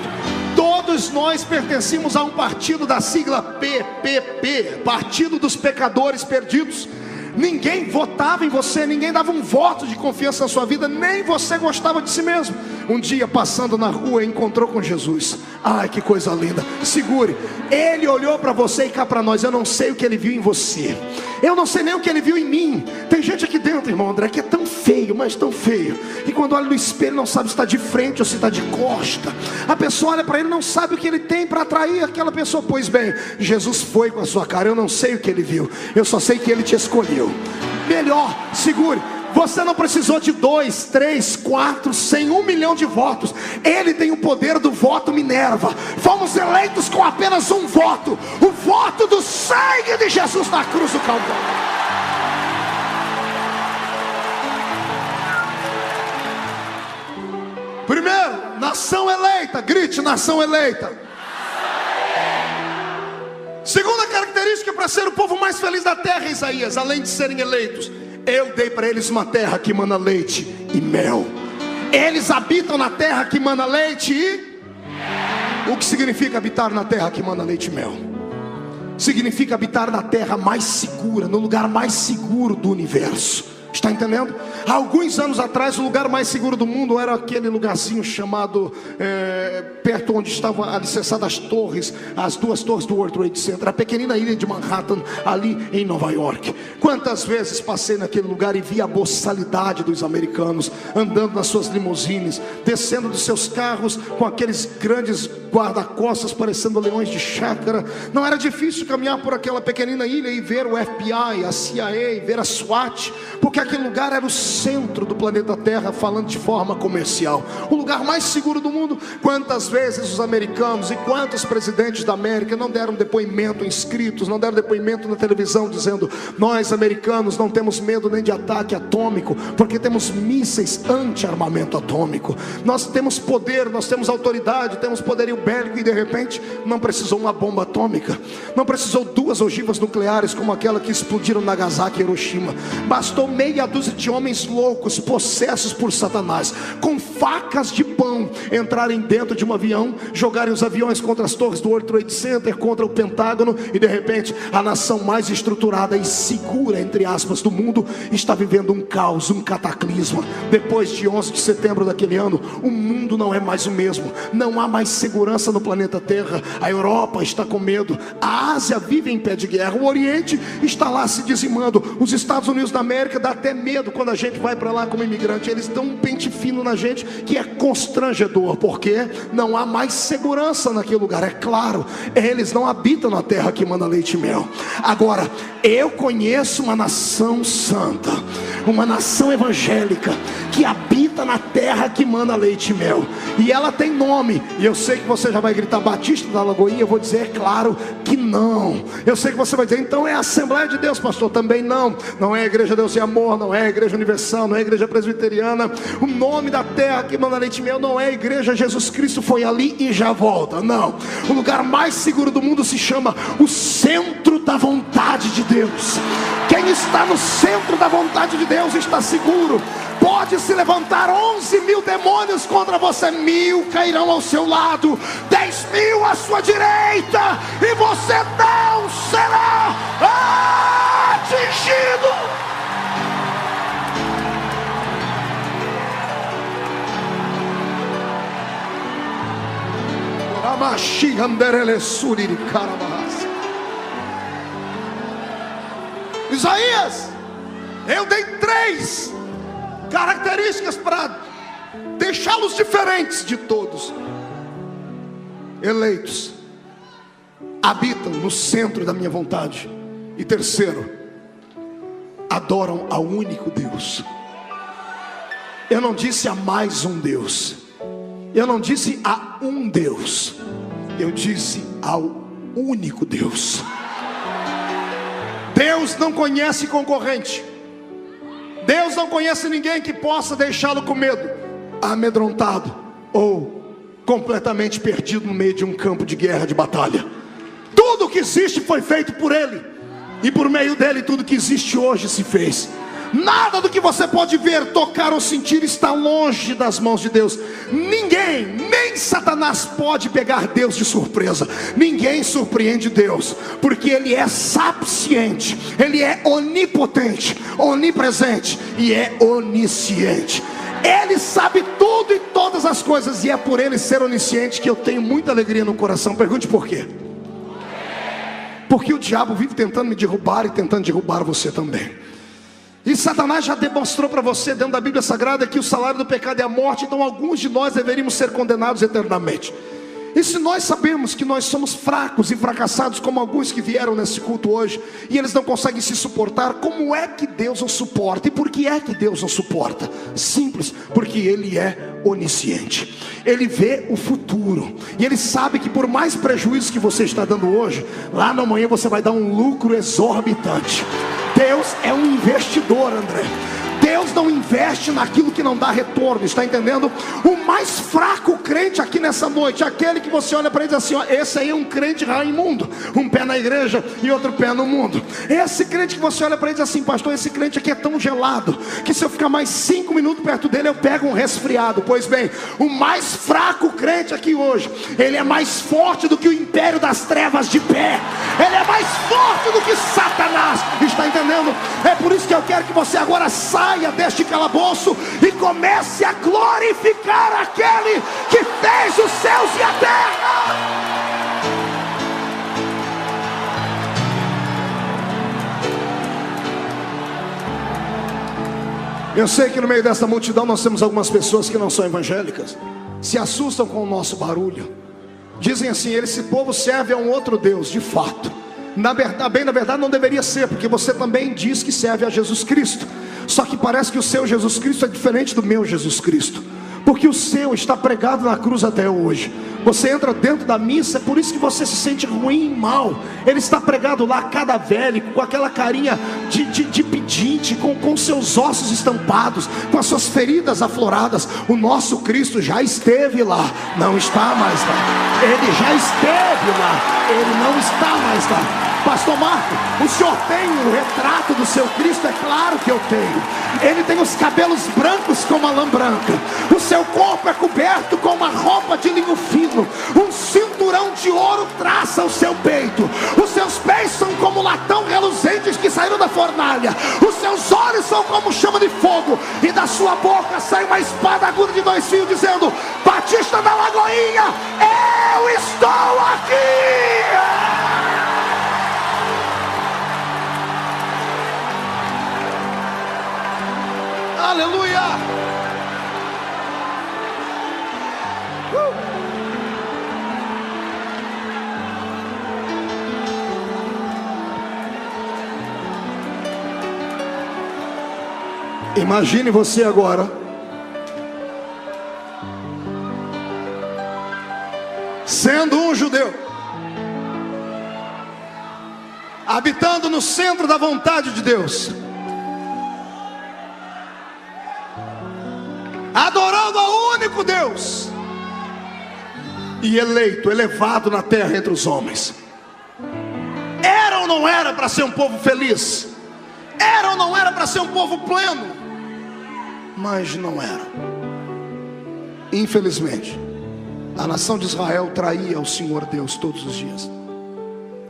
Todos nós pertencemos a um partido da sigla PPP, Partido dos Pecadores Perdidos. Ninguém votava em você, ninguém dava um voto de confiança na sua vida, nem você gostava de si mesmo. Um dia, passando na rua, encontrou com Jesus. Ai, que coisa linda. Segure. Ele olhou para você e cá para nós. Eu não sei o que ele viu em você, eu não sei nem o que ele viu em mim. Tem gente aqui dentro, irmão André, que é tão feio, mas tão feio, e quando olha no espelho não sabe se está de frente ou se está de costa. A pessoa olha para ele, não sabe o que ele tem para atrair aquela pessoa. Pois bem, Jesus foi com a sua cara. Eu não sei o que ele viu, eu só sei que ele te escolheu. Melhor, segure. Você não precisou de 2, 3, 4, 100, 1 milhão de votos. Ele tem o poder do voto Minerva. Fomos eleitos com apenas um voto, o voto do sangue de Jesus na cruz do Calvário. Primeiro, nação eleita. Grite: nação eleita. Segunda característica para ser o povo mais feliz da terra, Isaías, além de serem eleitos: eu dei para eles uma terra que mana leite e mel. Eles habitam na terra que mana leite e mel. O que significa habitar na terra que mana leite e mel? significa habitar na terra mais segura, no lugar mais seguro do universo. Está entendendo? Há alguns anos atrás, o lugar mais seguro do mundo era aquele lugarzinho chamado, perto onde estavam alicerçadas as duas torres do World Trade Center, a pequenina ilha de Manhattan, ali em Nova York. Quantas vezes passei naquele lugar e vi a boçalidade dos americanos, andando nas suas limusines, descendo dos seus carros com aqueles grandes guarda-costas parecendo leões de chácara. Não era difícil caminhar por aquela pequenina ilha e ver o FBI, a CIA, ver a SWAT, porque aquele lugar era o centro do planeta Terra, falando de forma comercial, o lugar mais seguro do mundo. Quantas vezes os americanos e quantos presidentes da América não deram depoimento inscritos, não deram depoimento na televisão dizendo: nós americanos não temos medo nem de ataque atômico, porque temos mísseis anti-armamento atômico, nós temos poder, nós temos autoridade, temos poderio bélico. E de repente não precisou uma bomba atômica, não precisou 2 ogivas nucleares como aquela que explodiram Nagasaki e Hiroshima, bastou meia dúzia de homens loucos, possessos por Satanás, com facas de pão, entrarem dentro de um avião, jogarem os aviões contra as torres do World Trade Center, contra o Pentágono, e de repente a nação mais estruturada e segura, entre aspas, do mundo está vivendo um caos, um cataclisma. Depois de 11 de setembro daquele ano, o mundo não é mais o mesmo, não há mais segurança no planeta Terra. A Europa está com medo, a Ásia vive em pé de guerra, o Oriente está lá se dizimando, os Estados Unidos da América dá até medo quando a gente vai para lá como imigrante. Eles dão um pente fino na gente que é constrangedor, porque não há mais segurança naquele lugar. É claro, eles não habitam na terra que manda leite e mel. Agora, eu conheço uma nação santa, uma nação evangélica, que habita na terra que manda leite e mel, e ela tem nome. E eu sei que você já vai gritar Batista da Lagoinha. Eu vou dizer, é claro que não. Eu sei que você vai dizer, então é a Assembleia de Deus, pastor. Também não, não é a Igreja Deus e Amor, não é a Igreja Universal, não é a Igreja Presbiteriana. O nome da terra que manda leite e mel não é a Igreja Jesus Cristo foi ali e já volta, não. O lugar mais seguro do mundo se chama o centro da vontade de Deus. Quem está no centro da vontade de Deus está seguro. Pode se levantar 11.000 demônios contra você, 1.000 cairão ao seu lado, 10.000 à sua direita, e você não será atingido. Isaías, eu dei 3 características para deixá-los diferentes de todos. Eleitos, habitam no centro da minha vontade. E terceiro, adoram ao único Deus. Eu não disse a mais um Deus, eu não disse a um Deus, eu disse ao único Deus. Deus não conhece concorrente. Deus não conhece ninguém que possa deixá-lo com medo, amedrontado ou completamente perdido no meio de um campo de guerra, de batalha. Tudo que existe foi feito por Ele, e por meio dele tudo que existe hoje se fez. Nada do que você pode ver, tocar ou sentir está longe das mãos de Deus. Ninguém, nem Satanás pode pegar Deus de surpresa. Ninguém surpreende Deus, porque Ele é sapiente, Ele é onipotente, onipresente e é onisciente. Ele sabe tudo e todas as coisas, e é por Ele ser onisciente que eu tenho muita alegria no coração. Pergunte por quê? Porque o diabo vive tentando me derrubar e tentando derrubar você também. E Satanás já demonstrou para você dentro da Bíblia Sagrada que o salário do pecado é a morte. Então alguns de nós deveríamos ser condenados eternamente. E se nós sabemos que nós somos fracos e fracassados, como alguns que vieram nesse culto hoje, e eles não conseguem se suportar, como é que Deus os suporta? E por que é que Deus os suporta? Simples, porque Ele é onisciente. Ele vê o futuro, e Ele sabe que por mais prejuízo que você está dando hoje, lá na manhã você vai dar um lucro exorbitante. Deus é um investidor, André. Deus não investe naquilo que não dá retorno, está entendendo? O mais fraco crente aqui nessa noite, aquele que você olha para ele e diz assim, ó, esse aí é um crente raimundo, um pé na igreja e outro pé no mundo. Esse crente que você olha para ele e diz assim, pastor, esse crente aqui é tão gelado, que se eu ficar mais 5 minutos perto dele, eu pego um resfriado. Pois bem, o mais fraco crente aqui hoje, ele é mais forte do que o império das trevas de pé, ele é mais forte do que Satanás, está entendendo? É por isso que eu quero que você agora saia deste calabouço e comece a glorificar aquele que fez os céus e a terra. Eu sei que no meio dessa multidão nós temos algumas pessoas que não são evangélicas, se assustam com o nosso barulho, dizem assim, esse povo serve a um outro Deus. De fato, na verdade não deveria ser, porque você também diz que serve a Jesus Cristo, só que parece que o seu Jesus Cristo é diferente do meu Jesus Cristo, porque o seu está pregado na cruz até hoje. Você entra dentro da missa, é por isso que você se sente ruim e mal. Ele está pregado lá cadavélico, com aquela carinha de pedinte, com seus ossos estampados, com as suas feridas afloradas. O nosso Cristo já esteve lá, não está mais lá. Ele já esteve lá, ele não está mais lá. Pastor Marco, o senhor tem um retrato do seu Cristo? É claro que eu tenho. Ele tem os cabelos brancos como a lã branca, o seu corpo é coberto com uma roupa de linho fino, um cinturão de ouro traça o seu peito, os seus pés são como latão reluzentes que saíram da fornalha, os seus olhos são como chama de fogo, e da sua boca sai uma espada aguda de 2 fios, dizendo, Batista da Lagoinha, eu estou aqui. Aleluia! Imagine você agora sendo um judeu, habitando no centro da vontade de Deus, adorando ao único Deus, e eleito, elevado na terra entre os homens. Era ou não era para ser um povo feliz? Era ou não era para ser um povo pleno? Mas não era. Infelizmente, a nação de Israel traía o Senhor Deus todos os dias.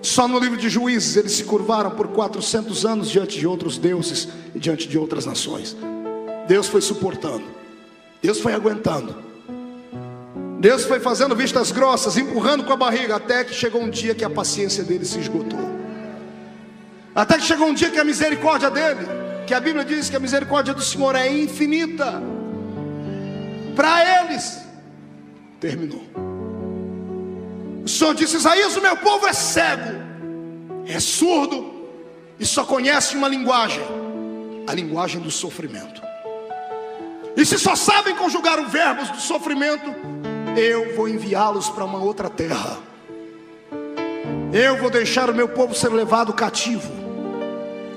Só no livro de Juízes eles se curvaram por 400 anos diante de outros deuses e diante de outras nações. Deus foi suportando, Deus foi aguentando, Deus foi fazendo vistas grossas, empurrando com a barriga, até que chegou um dia que a paciência dele se esgotou. Até que chegou um dia que a misericórdia dele, que a Bíblia diz que a misericórdia do Senhor é infinita, para eles terminou. O Senhor disse, Isaías, o meu povo é cego, é surdo, e só conhece uma linguagem, a linguagem do sofrimento. E se só sabem conjugar os verbos do sofrimento, eu vou enviá-los para uma outra terra. Eu vou deixar o meu povo ser levado cativo.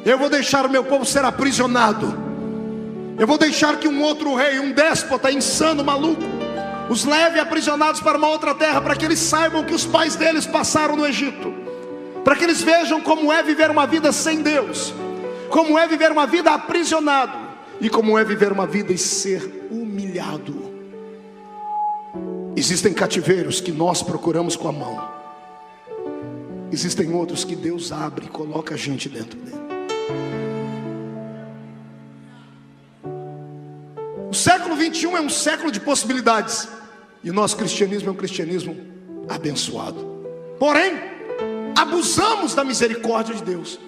Eu vou deixar o meu povo ser aprisionado. Eu vou deixar que um outro rei, um déspota insano, maluco, os leve aprisionados para uma outra terra, para que eles saibam que os pais deles passaram no Egito, para que eles vejam como é viver uma vida sem Deus, como é viver uma vida aprisionado, e como é viver uma vida e ser humilhado. Existem cativeiros que nós procuramos com a mão, existem outros que Deus abre e coloca a gente dentro dele. O século 21 é um século de possibilidades, e o nosso cristianismo é um cristianismo abençoado. Porém, abusamos da misericórdia de Deus.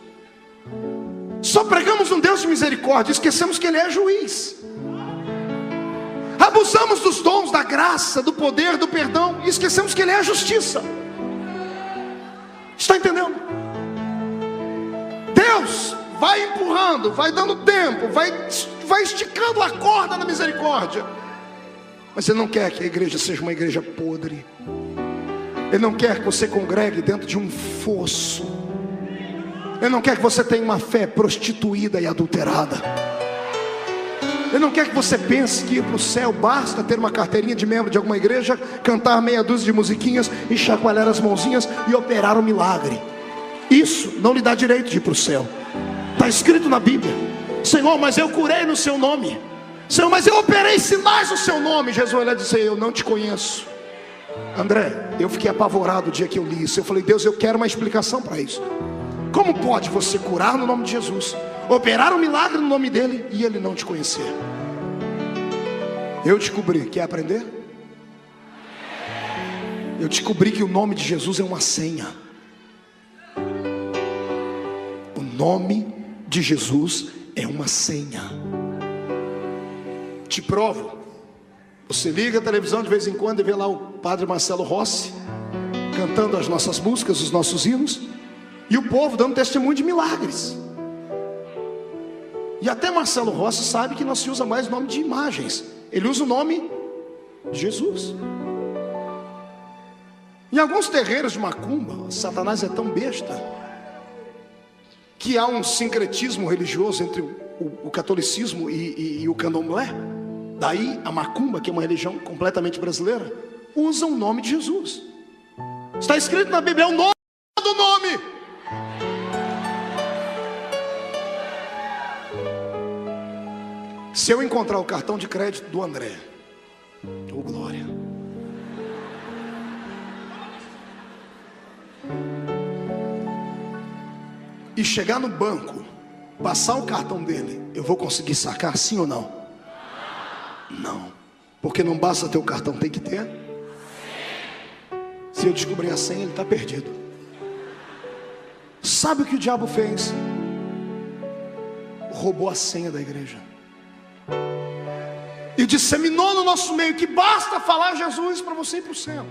Só pregamos um Deus de misericórdia, esquecemos que Ele é juiz. Abusamos dos dons, da graça, do poder, do perdão, e esquecemos que Ele é a justiça. Está entendendo? Deus vai empurrando, vai dando tempo, vai esticando a corda na misericórdia, mas Ele não quer que a igreja seja uma igreja podre. Ele não quer que você congregue dentro de um fosso. Ele não quer que você tenha uma fé prostituída e adulterada. Ele não quer que você pense que ir para o céu basta ter uma carteirinha de membro de alguma igreja, cantar meia dúzia de musiquinhas e chacoalhar as mãozinhas e operar um milagre. Isso não lhe dá direito de ir para o céu. Está escrito na Bíblia: Senhor, mas eu curei no seu nome. Senhor, mas eu operei sinais no seu nome. Jesus vai dizer: eu não te conheço. André, eu fiquei apavorado o dia que eu li isso. Eu falei: Deus, eu quero uma explicação para isso. Como pode você curar no nome de Jesus, operar um milagre no nome dele e ele não te conhecer? Eu descobri, quer aprender? Eu descobri que o nome de Jesus é uma senha. O nome de Jesus é uma senha. Te provo. Você liga a televisão de vez em quando e vê lá o padre Marcelo Rossi cantando as nossas músicas, os nossos hinos, e o povo dando testemunho de milagres. E até Marcelo Rossi sabe que não se usa mais o nome de imagens. Ele usa o nome de Jesus. Em alguns terreiros de macumba, Satanás é tão besta que há um sincretismo religioso entre o catolicismo e o candomblé. Daí a macumba, que é uma religião completamente brasileira, usa o nome de Jesus. Está escrito na Bíblia: é o nome do nome. Se eu encontrar o cartão de crédito do André, oh glória, e chegar no banco, passar o cartão dele, eu vou conseguir sacar, sim ou não? Não, porque não basta ter o cartão, tem que ter. Se eu descobrir a senha, ele está perdido. Sabe o que o diabo fez? Roubou a senha da igreja e disseminou no nosso meio que basta falar Jesus para você ir para o céu.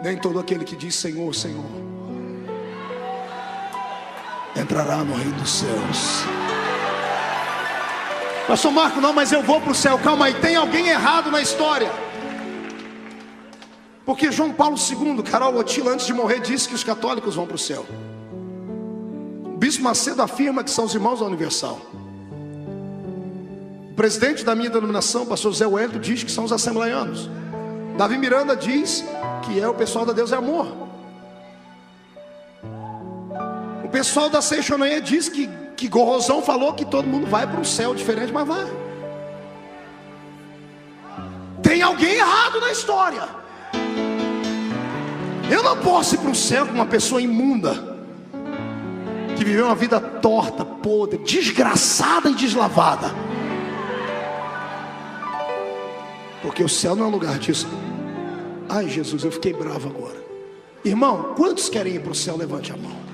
Nem todo aquele que diz Senhor, Senhor entrará no reino dos céus. Pastor Marco, não, mas eu vou para o céu. Calma aí, tem alguém errado na história. Porque João Paulo II, Carol Wojtyla, antes de morrer, disse que os católicos vão para o céu. O Bispo Macedo afirma que são os irmãos da Universal. O presidente da minha denominação, pastor Zé Wellington, diz que são os assembleianos. Davi Miranda diz que é o pessoal da Deus é Amor. O pessoal da Seixonaê diz que Gorrozão falou que todo mundo vai para um céu diferente, mas vai. Tem alguém errado na história. Eu não posso ir para o céu com uma pessoa imunda, que viveu uma vida torta, podre, desgraçada e deslavada. Porque o céu não é um lugar disso. Ai Jesus, eu fiquei bravo agora. Irmão, quantos querem ir para o céu? Levante a mão.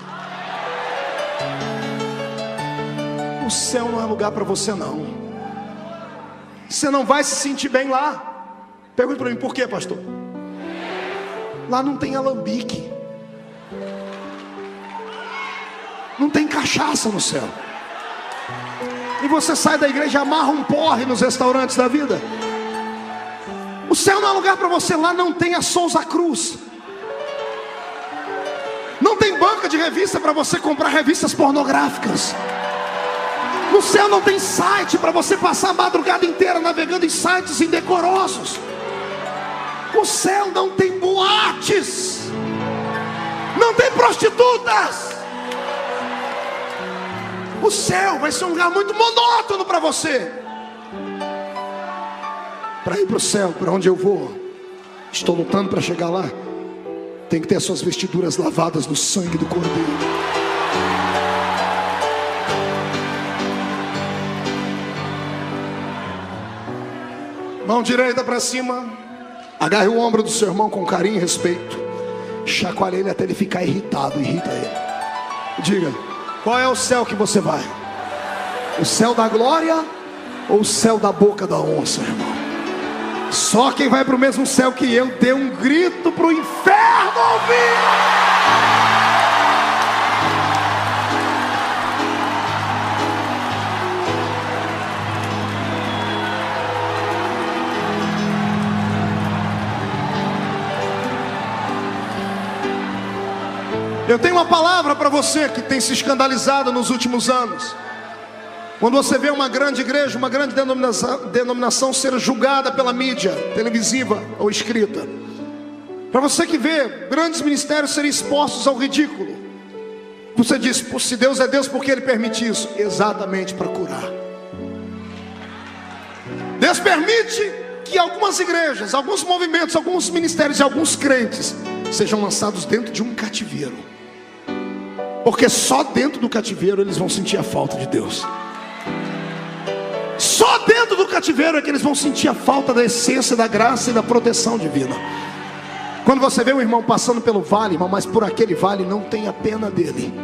O céu não é lugar para você não. Você não vai se sentir bem lá. Pergunta para mim, por quê, pastor? Lá não tem alambique, não tem cachaça no céu. E você sai da igreja e amarra um porre nos restaurantes da vida. O céu não é lugar para você. Lá não tem a Souza Cruz, não tem banca de revista para você comprar revistas pornográficas. No céu não tem site para você passar a madrugada inteira navegando em sites indecorosos. O céu não tem boates, não tem prostitutas. O céu vai ser um lugar muito monótono para você. Para ir para o céu, para onde eu vou, estou lutando para chegar lá, tem que ter as suas vestiduras lavadas no sangue do Cordeiro. Mão direita para cima. Agarre o ombro do seu irmão com carinho e respeito. Chacoalhe ele até ele ficar irritado. Irrita ele. Diga: qual é o céu que você vai? O céu da glória ou o céu da boca da onça, irmão? Só quem vai para o mesmo céu que eu dê um grito para o inferno ouvir. Eu tenho uma palavra para você que tem se escandalizado nos últimos anos. Quando você vê uma grande igreja, uma grande denominação ser julgada pela mídia televisiva ou escrita, para você que vê grandes ministérios serem expostos ao ridículo, você diz: se Deus é Deus, por que Ele permite isso? Exatamente para curar. Deus permite que algumas igrejas, alguns movimentos, alguns ministérios e alguns crentes sejam lançados dentro de um cativeiro, porque só dentro do cativeiro eles vão sentir a falta de Deus. Só dentro do cativeiro é que eles vão sentir a falta da essência, da graça e da proteção divina. Quando você vê um irmão passando pelo vale, irmão, mas por aquele vale não tenha pena dele.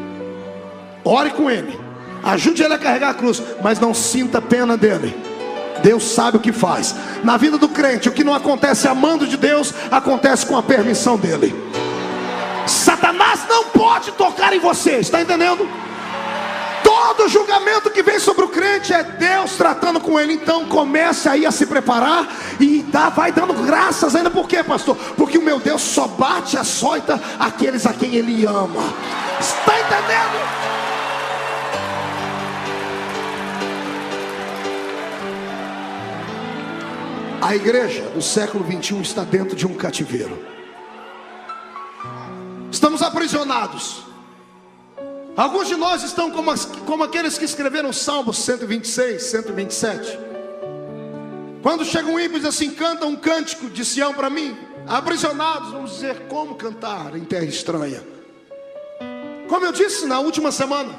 Ore com ele, ajude ele a carregar a cruz, mas não sinta pena dele. Deus sabe o que faz. Na vida do crente, o que não acontece amando de Deus, acontece com a permissão dele. Satanás não pode tocar em você, está entendendo? Todo julgamento que vem sobre o crente é Deus tratando com ele. Então comece aí a se preparar e vai dando graças ainda. Por quê, pastor? Porque o meu Deus só bate, açoita aqueles a quem Ele ama. Está entendendo? A igreja do século 21 está dentro de um cativeiro. Estamos aprisionados. Alguns de nós estão como aqueles que escreveram Salmos 126, 127. Quando chega um ímpio e diz assim: canta um cântico de Sião para mim. Aprisionados, vamos dizer, como cantar em terra estranha? Como eu disse na última semana,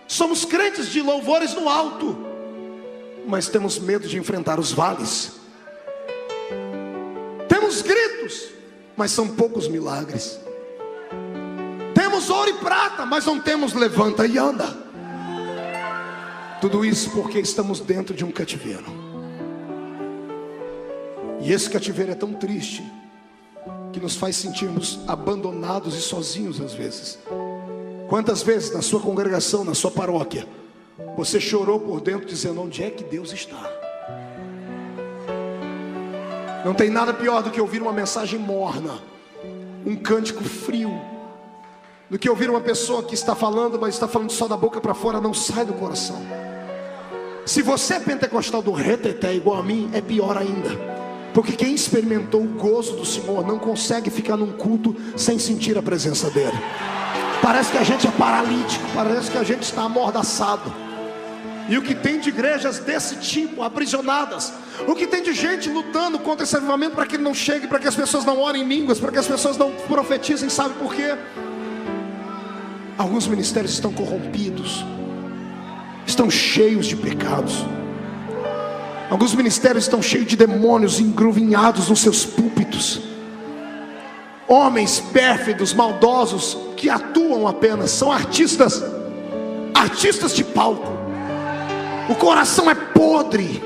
somos crentes de louvores no alto, mas temos medo de enfrentar os vales. Temos gritos, mas são poucos milagres. Temos ouro e prata, mas não temos levanta e anda. Tudo isso porque estamos dentro de um cativeiro. E esse cativeiro é tão triste que nos faz sentirmos abandonados e sozinhos às vezes. Quantas vezes na sua congregação, na sua paróquia, você chorou por dentro dizendo: onde é que Deus está? Não tem nada pior do que ouvir uma mensagem morna, um cântico frio, do que ouvir uma pessoa que está falando, mas está falando só da boca para fora, não sai do coração. Se você é pentecostal do reteté igual a mim, é pior ainda, porque quem experimentou o gozo do Senhor não consegue ficar num culto sem sentir a presença dele. Parece que a gente é paralítico, parece que a gente está amordaçado. E o que tem de igrejas desse tipo, aprisionadas, o que tem de gente lutando contra esse avivamento para que ele não chegue, para que as pessoas não orem em línguas, para que as pessoas não profetizem, sabe por quê? Alguns ministérios estão corrompidos, estão cheios de pecados. Alguns ministérios estão cheios de demônios engruvinhados nos seus púlpitos. Homens pérfidos, maldosos, que atuam apenas, são artistas de palco. O coração é podre.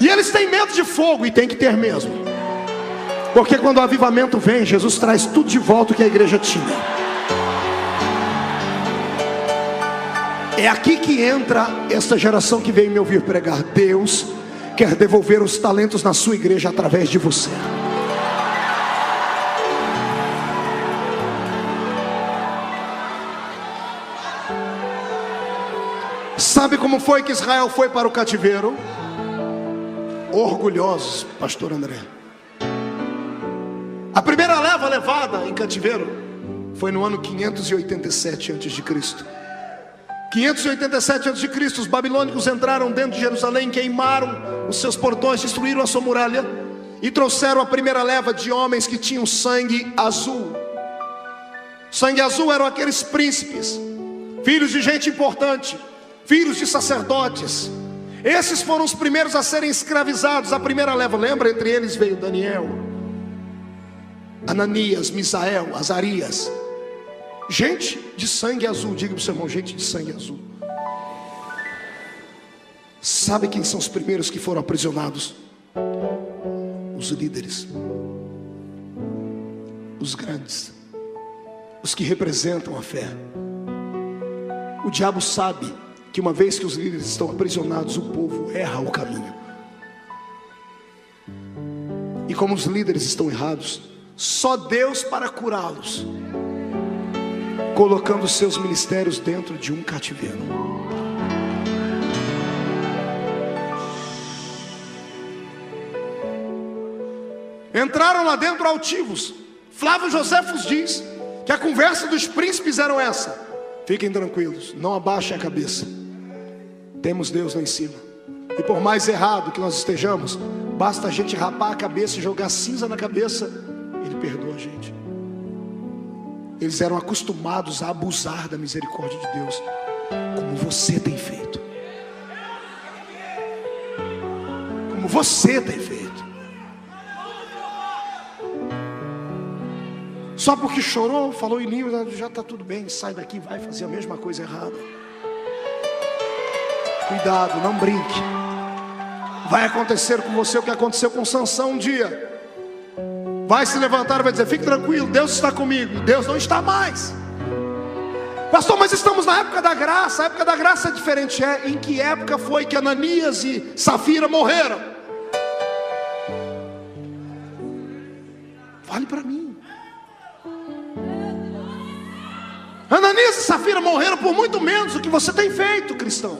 E eles têm medo de fogo, e tem que ter mesmo. Porque quando o avivamento vem, Jesus traz tudo de volta que a igreja tinha. É aqui que entra essa geração que veio me ouvir pregar. Deus quer devolver os talentos na sua igreja através de você. Sabe como foi que Israel foi para o cativeiro? Orgulhosos, pastor André. A primeira leva levada em cativeiro foi no ano 587 a.C. 587 a.C., os babilônicos entraram dentro de Jerusalém, queimaram os seus portões, destruíram a sua muralha e trouxeram a primeira leva de homens que tinham sangue azul. Sangue azul eram aqueles príncipes, filhos de gente importante, filhos de sacerdotes. Esses foram os primeiros a serem escravizados. A primeira leva, lembra? Entre eles veio Daniel, Ananias, Misael, Azarias. Gente de sangue azul. Diga para o seu irmão: gente de sangue azul. Sabe quem são os primeiros que foram aprisionados? Os líderes, os grandes, os que representam a fé. O diabo sabe que uma vez que os líderes estão aprisionados, o povo erra o caminho. E como os líderes estão errados, só Deus para curá-los, colocando seus ministérios dentro de um cativeiro. Entraram lá dentro altivos. Flávio Joséfos diz que a conversa dos príncipes era essa: fiquem tranquilos, não abaixem a cabeça, temos Deus lá em cima. E por mais errado que nós estejamos, basta a gente rapar a cabeça e jogar cinza na cabeça, Ele perdoa a gente. Eles eram acostumados a abusar da misericórdia de Deus, como você tem feito. Como você tem feito. Só porque chorou, falou em língua, já está tudo bem, sai daqui, vai fazer a mesma coisa errada. Cuidado, não brinque. Vai acontecer com você o que aconteceu com Sansão um dia. Vai se levantar e vai dizer: fique tranquilo, Deus está comigo. Deus não está mais. Pastor, mas estamos na época da graça. A época da graça é diferente. Em que época foi que Ananias e Safira morreram? Fale para mim. Ananias e Safira morreram por muito menos do que você tem feito, cristão.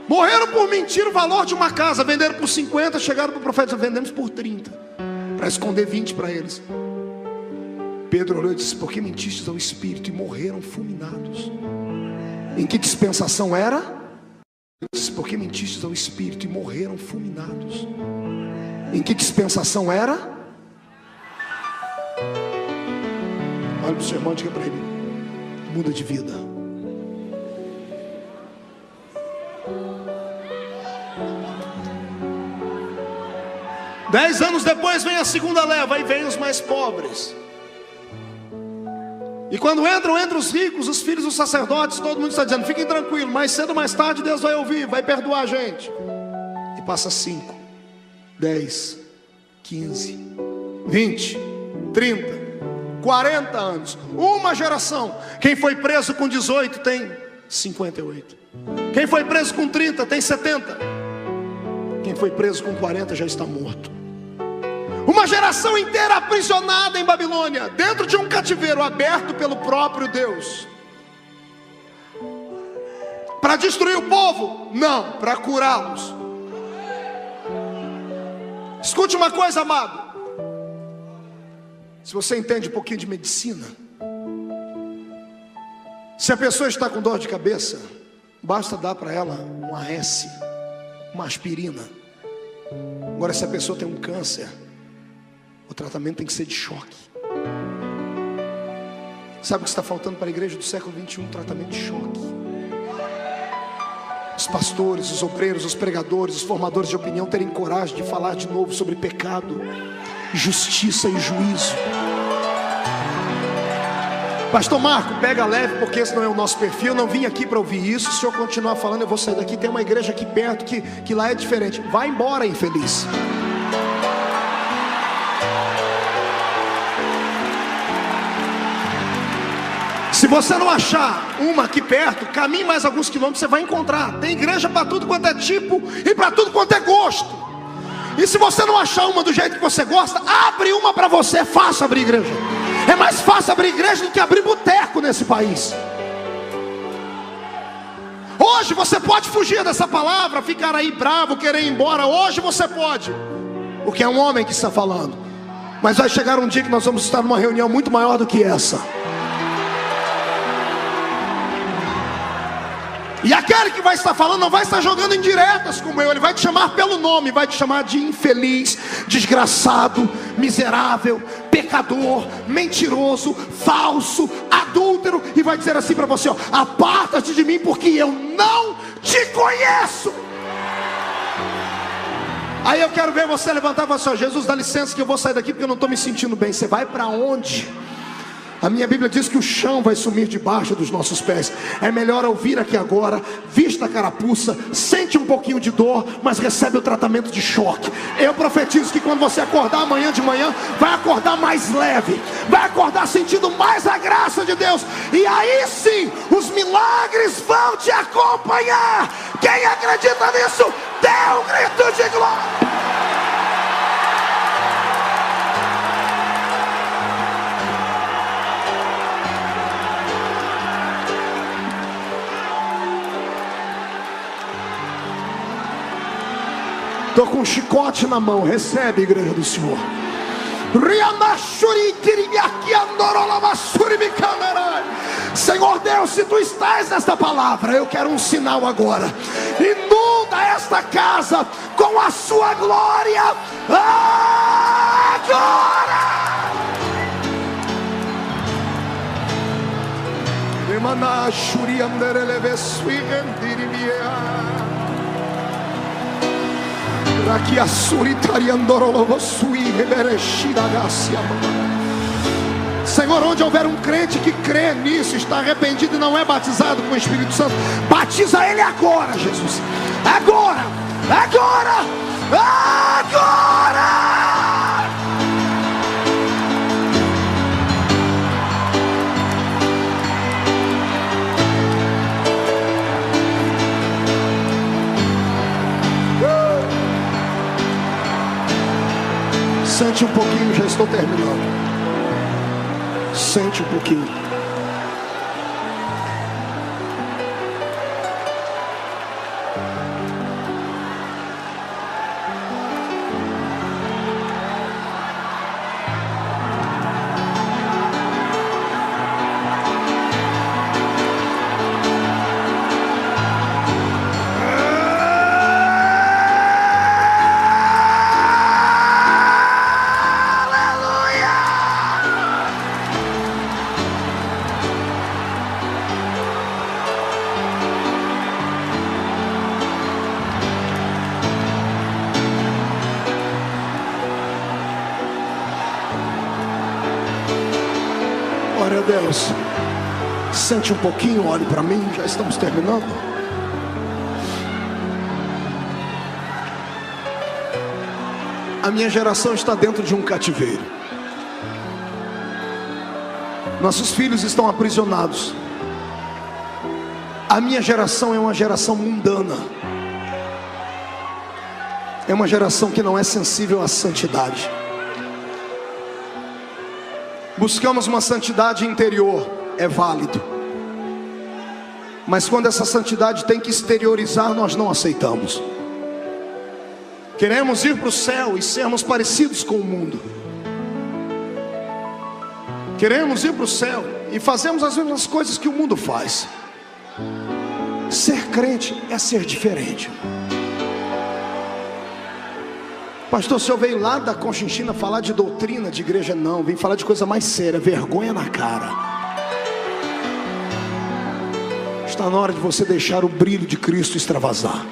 Morreram por mentir o valor de uma casa. Venderam por 50, chegaram para o profeta: vendemos por 30, para esconder 20 para eles. Pedro olhou e disse: por que mentistes ao Espírito? E morreram fulminados. Em que dispensação era? Ele disse: por que mentistes ao Espírito? E morreram fulminados. Em que dispensação era? Olha para o seu irmão e diga para ele: muda de vida. Dez anos depois vem a segunda leva, aí vem os mais pobres. E quando entram entre os ricos, os filhos dos sacerdotes, todo mundo está dizendo: fiquem tranquilos, mais cedo ou mais tarde Deus vai ouvir, vai perdoar a gente. E passa 5, 10, 15, 20, 30, 40 anos, uma geração. Quem foi preso com 18 tem 58. Quem foi preso com 30 tem 70. Quem foi preso com 40 já está morto. Uma geração inteira aprisionada em Babilônia, dentro de um cativeiro aberto pelo próprio Deus. Para destruir o povo? Não, para curá-los. Escute uma coisa, amado. Se você entende um pouquinho de medicina, se a pessoa está com dor de cabeça, basta dar para ela um AS, uma aspirina. Agora, se a pessoa tem um câncer, o tratamento tem que ser de choque. Sabe o que está faltando para a igreja do século 21? Um tratamento de choque. Os pastores, os obreiros, os pregadores, os formadores de opinião terem coragem de falar de novo sobre pecado, justiça e juízo. Pastor Marco, pega leve, porque esse não é o nosso perfil. Não vim aqui para ouvir isso. Se eu continuar falando, eu vou sair daqui. Tem uma igreja aqui perto que lá é diferente. Vai embora, infeliz. Se você não achar uma aqui perto, caminhe mais alguns quilômetros, você vai encontrar. Tem igreja para tudo quanto é tipo e para tudo quanto é gosto. E se você não achar uma do jeito que você gosta, abre uma para você. Faça abrir igreja. É mais fácil abrir igreja do que abrir boteco nesse país. Hoje você pode fugir dessa palavra, ficar aí bravo, querer ir embora. Hoje você pode, porque é um homem que está falando. Mas vai chegar um dia que nós vamos estar numa reunião muito maior do que essa. E aquele que vai estar falando não vai estar jogando indiretas como eu. Ele vai te chamar pelo nome, vai te chamar de infeliz, desgraçado, miserável, pecador, mentiroso, falso, adúltero. E vai dizer assim para você: ó, aparta-te de mim, porque eu não te conheço. Aí eu quero ver você levantar e falar assim: ó, Jesus, dá licença que eu vou sair daqui porque eu não estou me sentindo bem. Você vai para onde? A minha Bíblia diz que o chão vai sumir debaixo dos nossos pés. É melhor ouvir aqui agora, vista a carapuça, sente um pouquinho de dor, mas recebe o tratamento de choque. Eu profetizo que quando você acordar amanhã de manhã, vai acordar mais leve, vai acordar sentindo mais a graça de Deus. E aí sim, os milagres vão te acompanhar. Quem acredita nisso, dê um grito de glória. Estou com um chicote na mão. Recebe, igreja do Senhor. Senhor Deus, se tu estás nesta palavra, eu quero um sinal agora. Inunda esta casa com a sua glória agora. Senhor, onde houver um crente que crê nisso, está arrependido e não é batizado com o Espírito Santo, batiza ele agora, Jesus. Agora, agora, agora. Sente um pouquinho, já estou terminando. Sente um pouquinho. Glória a Deus. Sente um pouquinho, olhe para mim, já estamos terminando. A minha geração está dentro de um cativeiro. Nossos filhos estão aprisionados. A minha geração é uma geração mundana. É uma geração que não é sensível à santidade. Buscamos uma santidade interior, é válido. Mas quando essa santidade tem que exteriorizar, nós não aceitamos. Queremos ir para o céu e sermos parecidos com o mundo. Queremos ir para o céu e fazemos as mesmas coisas que o mundo faz. Ser crente é ser diferente. Pastor, o senhor veio lá da Conchinchina falar de doutrina de igreja? Não, vim falar de coisa mais séria, vergonha na cara. Está na hora de você deixar o brilho de Cristo extravasar.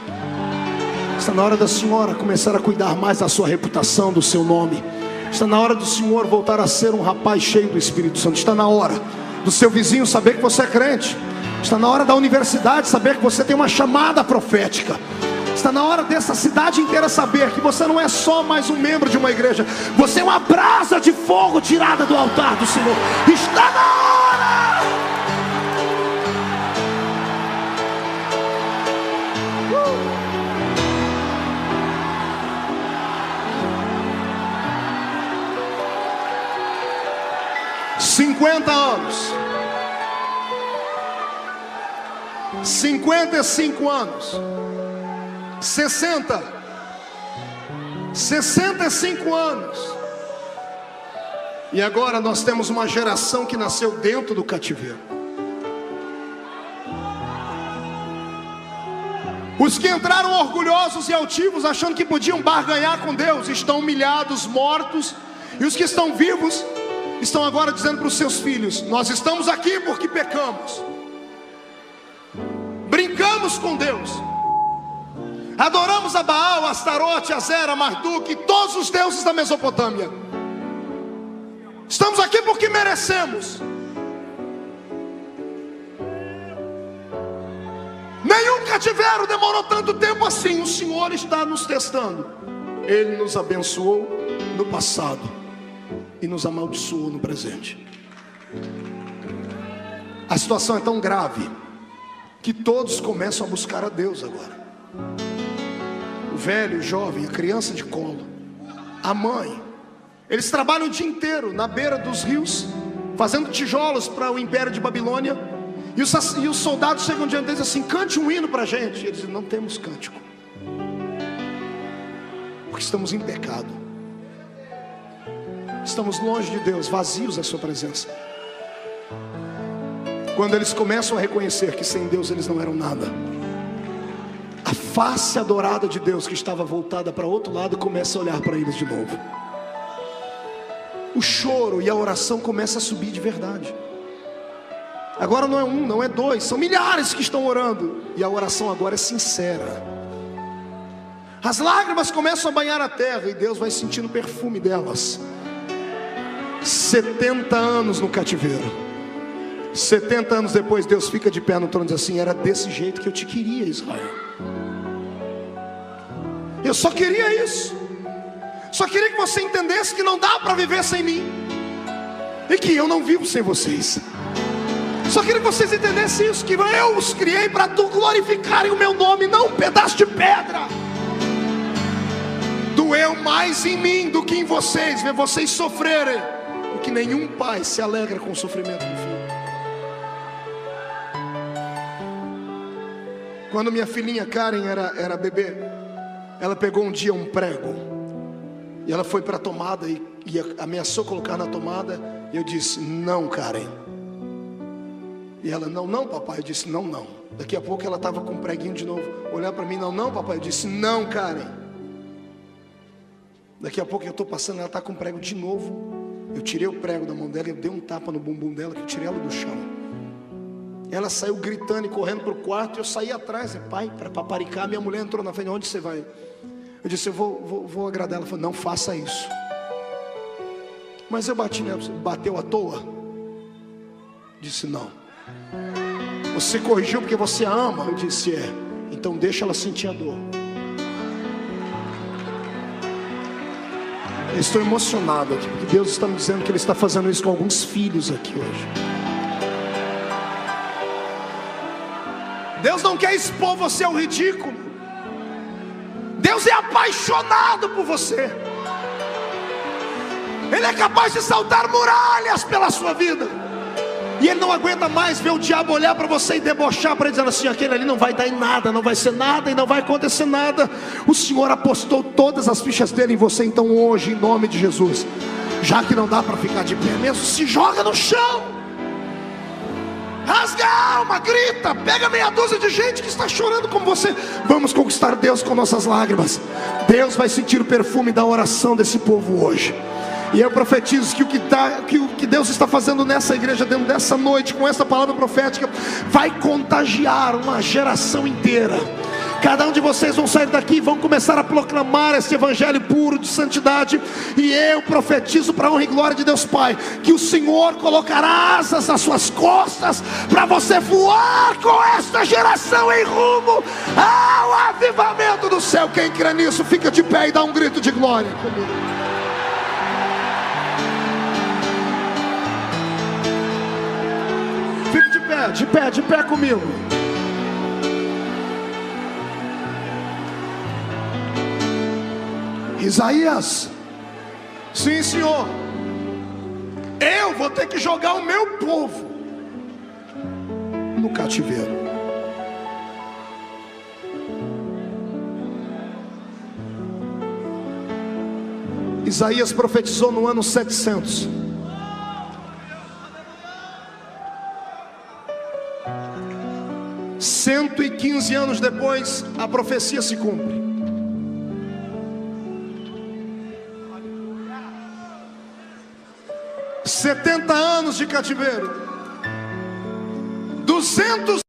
Está na hora da senhora começar a cuidar mais da sua reputação, do seu nome. Está na hora do senhor voltar a ser um rapaz cheio do Espírito Santo. Está na hora do seu vizinho saber que você é crente. Está na hora da universidade saber que você tem uma chamada profética. Está na hora dessa cidade inteira saber que você não é só mais um membro de uma igreja. Você é uma brasa de fogo tirada do altar do Senhor. Está na hora. 50 anos. 55 anos. 60, 65 anos. E agora nós temos uma geração que nasceu dentro do cativeiro. Os que entraram orgulhosos e altivos, achando que podiam barganhar com Deus, estão humilhados, mortos. E os que estão vivos estão agora dizendo para os seus filhos: nós estamos aqui porque pecamos, brincamos com Deus, adoramos a Baal, a Astarote, a Zera, a Marduk e todos os deuses da Mesopotâmia. Estamos aqui porque merecemos. Nenhum cativeiro demorou tanto tempo assim. O Senhor está nos testando. Ele nos abençoou no passado e nos amaldiçoou no presente. A situação é tão grave que todos começam a buscar a Deus agora. O velho, o jovem, a criança de colo, a mãe. Eles trabalham o dia inteiro na beira dos rios, fazendo tijolos para o império de Babilônia. E os soldados chegam diante deles assim: cante um hino para a gente. E eles dizem: não temos cântico. Porque estamos em pecado. Estamos longe de Deus, vazios da sua presença. Quando eles começam a reconhecer que sem Deus eles não eram nada, a face adorada de Deus que estava voltada para outro lado começa a olhar para eles de novo. O choro e a oração começam a subir de verdade. Agora não é um, não é dois, são milhares que estão orando. E a oração agora é sincera. As lágrimas começam a banhar a terra e Deus vai sentindo o perfume delas. 70 anos no cativeiro. 70 anos depois Deus fica de pé no trono e diz assim: era desse jeito que eu te queria, Israel. Eu só queria isso. Só queria que você entendesse que não dá para viver sem mim, e que eu não vivo sem vocês. Só queria que vocês entendessem isso, que eu os criei para tu glorificarem o meu nome, não um pedaço de pedra. Doeu mais em mim do que em vocês, ver vocês sofrerem, porque nenhum pai se alegra com o sofrimento do filho. Quando minha filhinha Karen era bebê, ela pegou um dia um prego e ela foi para a tomada e ameaçou colocar na tomada. E eu disse: não, Karen. E ela: não, papai. Eu disse: não. Daqui a pouco ela estava com um preguinho de novo, olhar para mim: não, papai. Eu disse: não, Karen. Daqui a pouco eu estou passando, ela está com o prego de novo. Eu tirei o prego da mão dela e eu dei um tapa no bumbum dela, que eu tirei ela do chão. Ela saiu gritando e correndo para o quarto. E eu saí atrás, pai, para paparicar. Minha mulher entrou na frente: onde você vai? Eu disse: eu vou agradar. Ela falou: não faça isso. Mas eu bati nela. Bateu à toa? Disse: não. Você corrigiu porque você a ama? Eu disse: é. Então deixa ela sentir a dor. Eu estou emocionado aqui, porque Deus está me dizendo que Ele está fazendo isso com alguns filhos aqui hoje. Deus não quer expor você ao ridículo. Deus é apaixonado por você. Ele é capaz de saltar muralhas pela sua vida. E Ele não aguenta mais ver o diabo olhar para você e debochar para ele, dizendo assim: aquele ali não vai dar em nada, não vai ser nada e não vai acontecer nada. O Senhor apostou todas as fichas dele em você. Então hoje, em nome de Jesus, já que não dá para ficar de pé mesmo, se joga no chão. Rasga a alma, grita, pega meia dúzia de gente que está chorando como você. Vamos conquistar Deus com nossas lágrimas. Deus vai sentir o perfume da oração desse povo hoje. E eu profetizo que o que Deus está fazendo nessa igreja, dentro dessa noite, com essa palavra profética, vai contagiar uma geração inteira. Cada um de vocês vão sair daqui e vão começar a proclamar esse evangelho puro de santidade. E eu profetizo, para a honra e glória de Deus Pai, que o Senhor colocará asas nas suas costas, para você voar com esta geração em rumo ao avivamento do céu. Quem crê nisso, fica de pé e dá um grito de glória comigo. Fique de pé comigo. Isaías: sim, Senhor, eu vou ter que jogar o meu povo no cativeiro. Isaías profetizou no ano 700. 115 anos depois, a profecia se cumpre. Setenta anos de cativeiro, 200